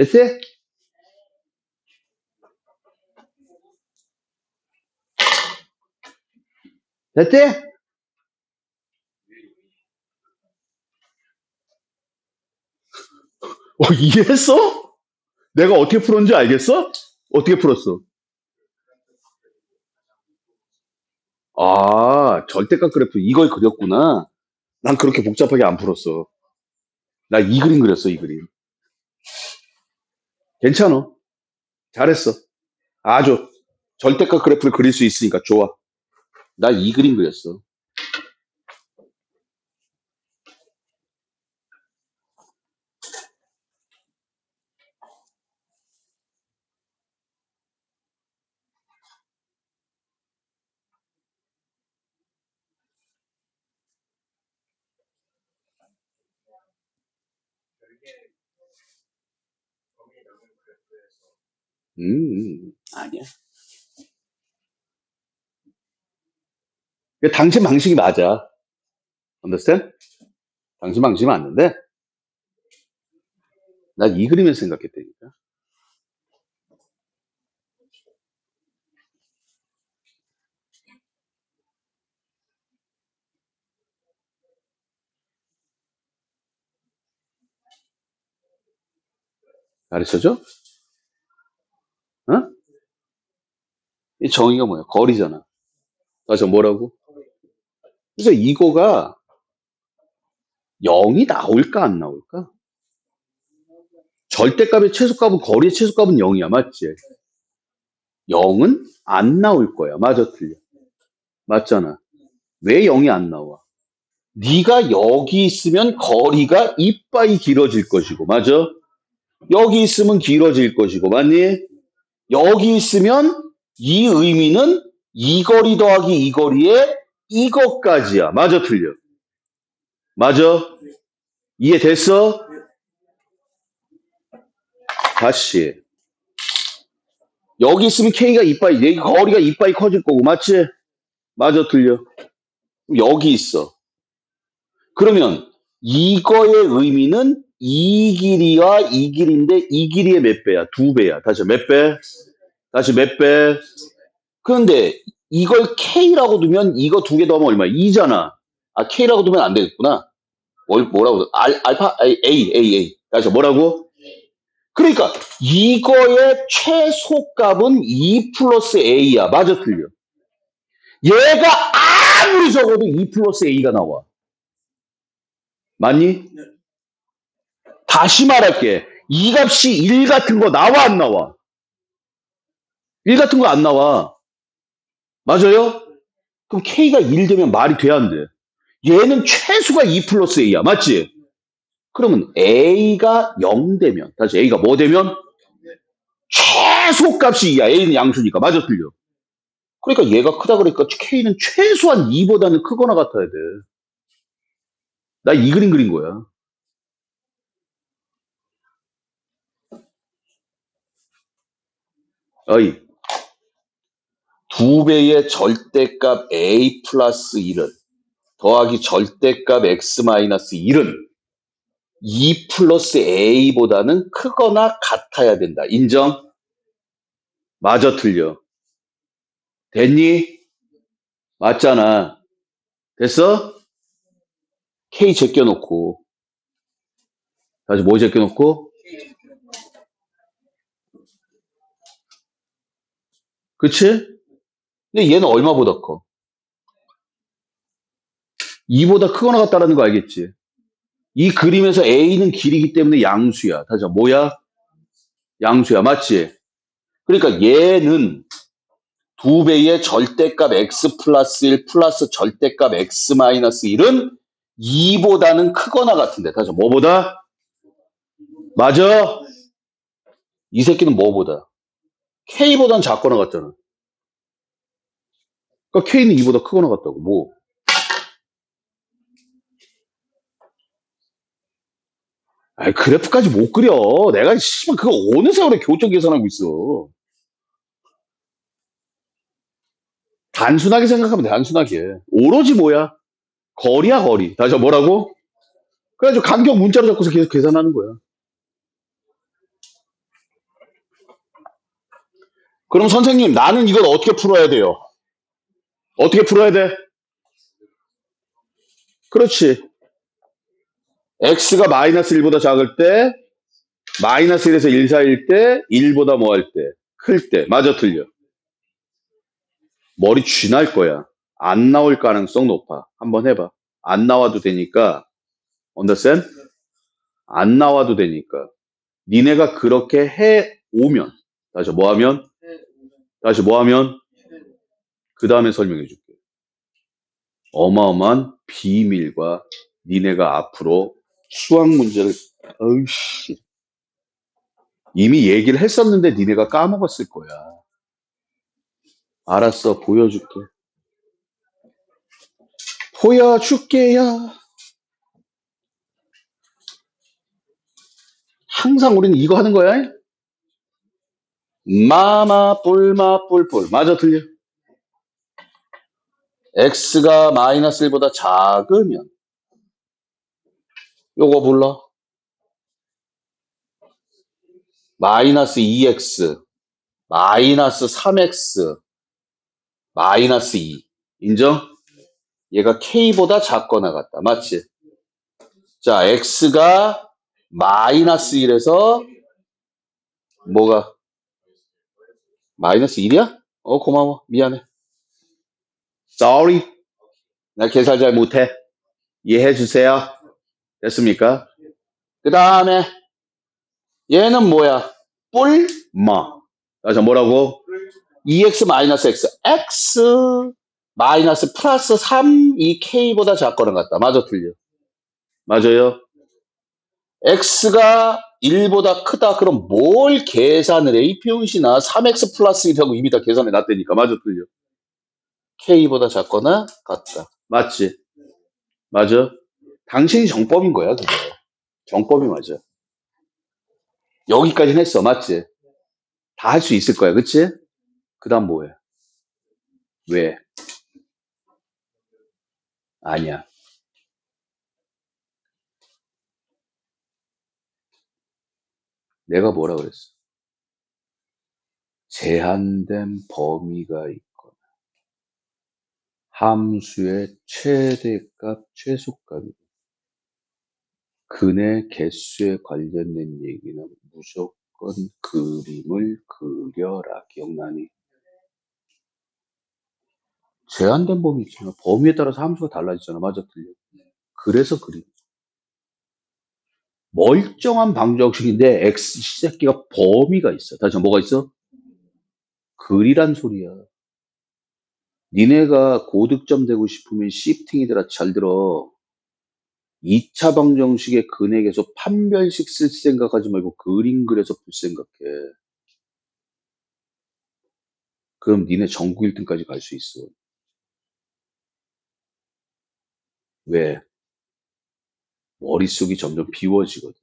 됐어? 됐지? 이해했어? 내가 어떻게 풀었는지 알겠어? 어떻게 풀었어? 아, 절대값 그래프 이걸 그렸구나. 난 그렇게 복잡하게 안 풀었어. 나 이 그림 그렸어, 이 그림. 괜찮아. 잘했어. 아주 절대값 그래프를 그릴 수 있으니까 좋아. 나 이 그림 그렸어. 아니야. 당신 방식이 맞아. understand? 당신 방식이 맞는데, 나 이 그림에서 생각했다니까. 가르쳐줘? 어? 이 정의가 뭐야? 거리잖아. 저 뭐라고? 그래서 이거가 0이 나올까, 안 나올까? 절대값의 최소값은, 거리의 최소값은 0이야. 맞지? 0은 안 나올 거야. 맞아, 틀려. 맞잖아. 왜 0이 안 나와? 네가 여기 있으면 거리가 이빠이 길어질 것이고, 맞아? 여기 있으면 길어질 것이고, 맞니? 여기 있으면 이 의미는 이 거리 더하기 이 거리에 이것까지야. 맞아, 틀려? 맞아? 이해됐어? 다시. 여기 있으면 K가 이빠이, 내 거리가 이빠이 커질 거고, 맞지? 맞아, 틀려? 여기 있어. 그러면 이거의 의미는 이 길이와 이 길인데 이 길이의 몇 배야? 두 배야. 다시 몇 배? 다시 몇 배? 그런데 이걸 K라고 두면 이거 두 개 더하면 얼마야? 2잖아. 아, K라고 두면 안 되겠구나. 뭐라고? 알파? A. 다시 뭐라고? 그러니까 이거의 최소값은 2 플러스 A야. 맞아, 틀려? 얘가 아무리 적어도 2 플러스 A가 나와. 맞니? 다시 말할게. 이 값이 1 같은 거 나와, 안 나와? 1 같은 거 안 나와. 맞아요? 그럼 K가 1 되면 말이 돼야 안 돼? 얘는 최소가 2 플러스 A야. 맞지? 그러면 A가 0 되면, 다시 A가 뭐 되면? 최소 값이 2야. A는 양수니까. 맞아, 틀려? 그러니까 얘가 크다 그러니까 K는 최소한 2보다는 크거나 같아야 돼. 나 이 그림 그린 거야. 어이. 2배의 절대값 A 플러스 1은 더하기 절대값 X 마이너스 1은 2 플러스 A보다는 크거나 같아야 된다. 인정? 맞아, 틀려? 됐니? 맞잖아. 됐어? K 제껴놓고. 다시 뭐 제껴놓고? 그치? 근데 얘는 얼마보다 커? 2보다 크거나 같다라는 거 알겠지? 이 그림에서 A는 길이기 때문에 양수야. 다시 뭐야? 양수야. 맞지? 그러니까 얘는 2배의 절대값 X 플러스 1 플러스 절대값 X 마이너스 1은 2보다는 크거나 같은데. 다시 뭐보다? 맞아? 이 새끼는 뭐보다? K보다는 작거나 같잖아. 그러니까 K는 2보다 크거나 같다고. 뭐? 아이, 그래프까지 못 그려. 내가 씨발 그거 어느 세월에 교점 계산하고 있어. 단순하게 생각하면 돼, 단순하게. 오로지 뭐야? 거리야, 거리. 다시 뭐라고? 그래가지고 간격 문자로 잡고서 계속 계산하는 거야. 그럼 선생님, 나는 이걸 어떻게 풀어야 돼요? 어떻게 풀어야 돼? 그렇지. x가 마이너스 1보다 작을 때, 마이너스 1에서 1 사이일 때, 1보다 뭐 할 때? 클 때. 맞아, 틀려. 머리 쥐날 거야. 안 나올 가능성 높아. 한번 해봐. 안 나와도 되니까, understand? 안 나와도 되니까. 니네가 그렇게 해 오면, 다시 뭐 하면? 다시 뭐 하면? 그 다음에 설명해 줄게. 어마어마한 비밀과 니네가 앞으로 수학 문제를, 어이씨. 이미 얘기를 했었는데 니네가 까먹었을 거야. 알았어, 보여줄게. 보여줄게요. 항상 우리는 이거 하는 거야. 마마 뿔마 뿔뿔. 맞아, 틀려. x가 마이너스 1보다 작으면 요거 불러. 마이너스 2x, 마이너스 3x, 마이너스 2. 인정? 얘가 k보다 작거나 같다. 맞지? 자, x가 마이너스 1에서 뭐가 마이너스 1이야? 고마워. 미안해. Sorry. 나 계산 잘 못해. 이해해 주세요. 됐습니까? 그 다음에 얘는 뭐야? 뿔마. 자, 뭐라고? 2x 마이너스 x. x 마이너스 플러스 3 이 k보다 작거나 같다. 맞아, 틀려? 맞아요. x가 1보다 크다. 그럼 뭘 계산을 해? 이 병신아. 3x 플러스 1하고 이미 다 계산해 놨다니까. 맞아, 틀려? k보다 작거나 같다. 맞지? 맞아? 당신이 정법인 거야, 그거. 정법이 맞아. 여기까지는 했어. 맞지? 다 할 수 있을 거야. 그치? 그 다음 뭐해? 왜? 아니야. 내가 뭐라 그랬어? 제한된 범위가 있거나 함수의 최대값, 최소값이 근의 개수에 관련된 얘기는 무조건 그림을 그려라. 기억나니? 제한된 범위 있잖아. 범위에 따라서 함수가 달라지잖아. 맞아, 틀려? 그래서 그림. 멀쩡한 방정식인데 x 새끼가 범위가 있어. 다시 뭐가 있어? 글이란 소리야. 니네가 고득점 되고 싶으면 시프팅이더라. 잘 들어. 2차 방정식의 근액에서 판별식 쓸 생각하지 말고 그림 그려서 풀 생각해. 그럼 니네 전국 1등까지 갈 수 있어. 왜? 머릿속이 점점 비워지거든.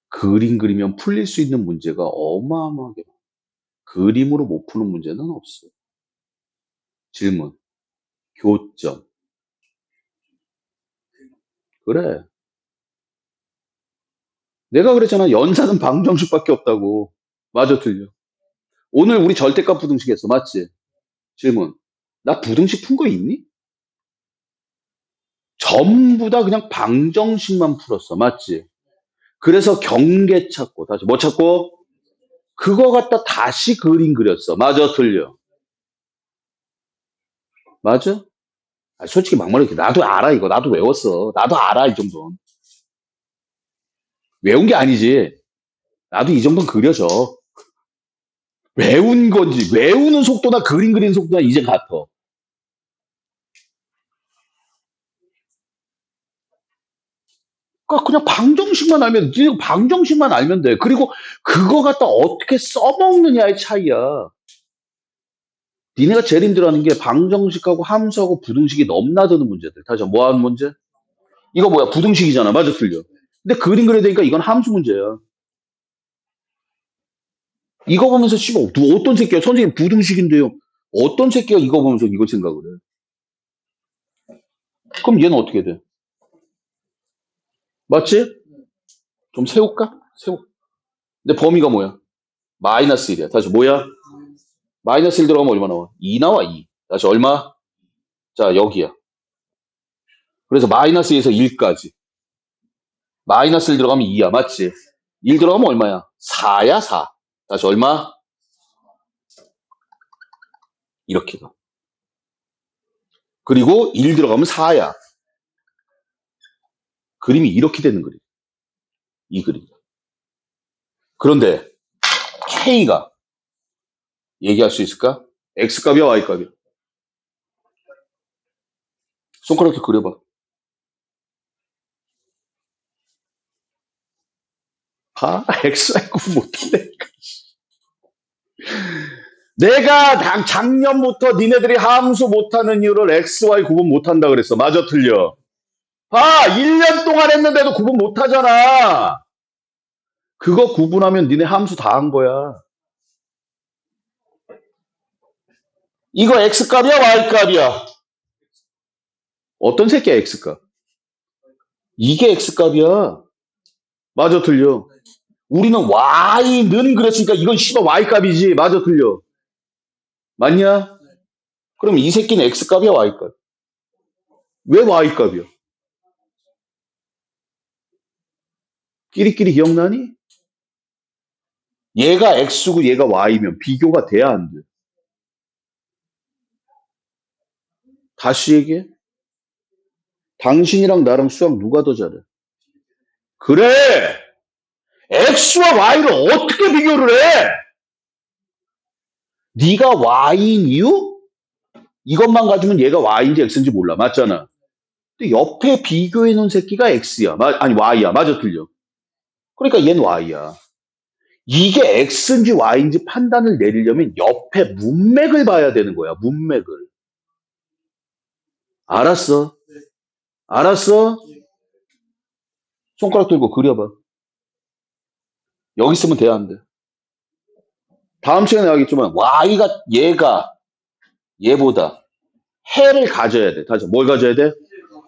그림 그리면 풀릴 수 있는 문제가 어마어마하게 많아. 그림으로 못 푸는 문제는 없어. 질문. 교점. 그래. 내가 그랬잖아. 연산은 방정식밖에 없다고. 맞아, 틀려. 오늘 우리 절대값 부등식 했어. 맞지? 질문. 나 부등식 푼 거 있니? 전부 다 그냥 방정식만 풀었어. 맞지? 그래서 경계 찾고, 다시 뭐 찾고? 그거 갖다 다시 그림 그렸어. 맞아, 틀려. 맞아? 솔직히 막말로 나도 알아, 이거. 나도 외웠어. 나도 알아, 이 정도는. 외운 게 아니지. 나도 이 정도는 그려져. 외운 건지, 외우는 속도나 그림 그리는 속도나 이제 같아. 그러니까 그냥 방정식만 알면, 방정식만 알면 돼. 그리고 그거 갖다 어떻게 써먹느냐의 차이야. 니네가 제일 힘들어하는 게 방정식하고 함수하고 부등식이 넘나드는 문제들. 다시 뭐 하는 문제? 이거 뭐야? 부등식이잖아. 맞아, 틀려. 근데 그림 그려야 되니까 이건 함수 문제야. 이거 보면서 씨발 어떤 새끼야? 선생님 부등식인데요. 어떤 새끼가 이거 보면서 이걸 생각을 해? 그럼 얘는 어떻게 돼? 맞지? 좀 세울까? 세워. 근데 범위가 뭐야? 마이너스 1이야. 다시 뭐야? 마이너스 1 들어가면 얼마 나와? 2 나와, 2. 다시 얼마? 자, 여기야. 그래서 마이너스 2에서 1까지. 마이너스 1 들어가면 2야. 맞지? 1 들어가면 얼마야? 4야, 4. 다시 얼마? 이렇게 가. 그리고 1 들어가면 4야. 그림이 이렇게 되는 그림. 이 그림. 그런데 K가 얘기할 수 있을까? X값이야, Y값이야? 손가락도 그려봐. 봐? XY 구분 못한대. 내가 작년부터 니네들이 함수 못하는 이유를 XY 구분 못한다 그랬어. 맞아, 틀려? 봐! 1년 동안 했는데도 구분 못하잖아. 그거 구분하면 니네 함수 다 한 거야. 이거 X값이야, Y값이야? 어떤 새끼야, X값? 이게 X값이야. 맞아, 틀려? 우리는 Y는 그랬으니까 이건 씨발 Y값이지. 맞아, 틀려? 맞냐? 그럼 이 새끼는 X값이야, Y값? 왜 Y값이야? 끼리끼리 기억나니? 얘가 X고 얘가 Y면 비교가 돼야 안 돼. 다시 얘기해. 당신이랑 나랑 수학 누가 더 잘해? 그래! X와 Y를 어떻게 비교를 해? 네가 Y인 이유? 이것만 가지면 얘가 Y인지 X인지 몰라. 맞잖아. 근데 옆에 비교해 놓은 새끼가 X야. 아니 Y야. 맞아, 틀려? 그러니까 얘는 Y야. 이게 X인지 Y인지 판단을 내리려면 옆에 문맥을 봐야 되는 거야. 문맥을. 알았어? 알았어? 손가락 들고 그려봐. 여기 있으면 돼, 안 돼? 다음 시간에 하겠지만 Y가 얘보다 해를 가져야 돼. 다시 뭘 가져야 돼?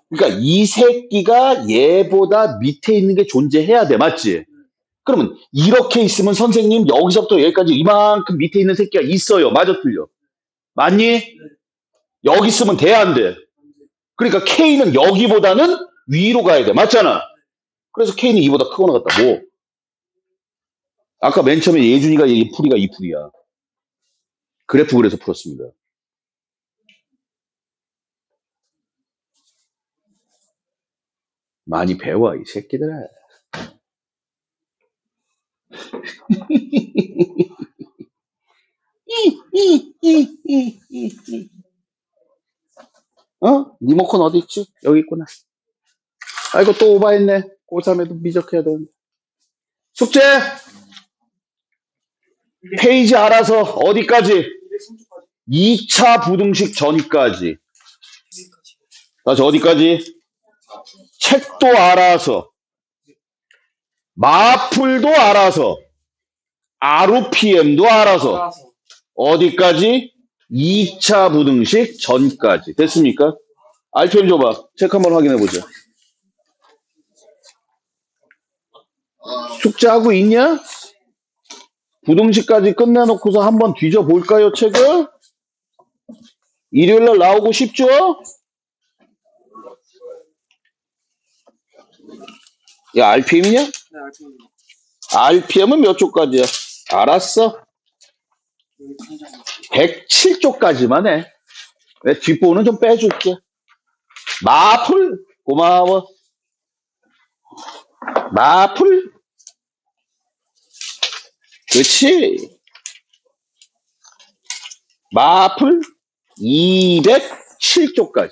그러니까 이 새끼가 얘보다 밑에 있는 게 존재해야 돼. 맞지? 그러면 이렇게 있으면 선생님 여기서부터 여기까지 이만큼 밑에 있는 새끼가 있어요. 맞아, 틀려? 맞니? 여기 있으면 돼, 안 돼? 그러니까 K는 여기보다는 위로 가야 돼. 맞잖아? 그래서 K는 이보다 크거나 같다. 뭐? 아까 맨 처음에 예준이가 얘기 풀이가 이 풀이야. 그래프 그래서 풀었습니다. 많이 배워, 이 새끼들아. 어? 리모컨 어디 있지? 여기 있구나. 아이고, 또 오바했네. 고3에도 미적해야 되는데. 숙제! 페이지 알아서 어디까지? 2차 부등식 전까지. 다시 어디까지? 책도 알아서. 마풀도 알아서. RPM도 알아서. 어디까지? 2차 부등식 전까지. 됐습니까? RPM 줘봐. 책 한번 확인해보자. 숙제하고 있냐? 부등식까지 끝내놓고서 한번 뒤져볼까요, 책을? 일요일날 나오고 싶죠? 야, RPM이냐? 네, 알겠습니다. RPM은 몇 쪽까지야? 알았어. 107쪽까지만 해. 내 뒷부분은 좀 빼줄게. 마풀 고마워. 마풀 그렇지. 마풀 207쪽까지.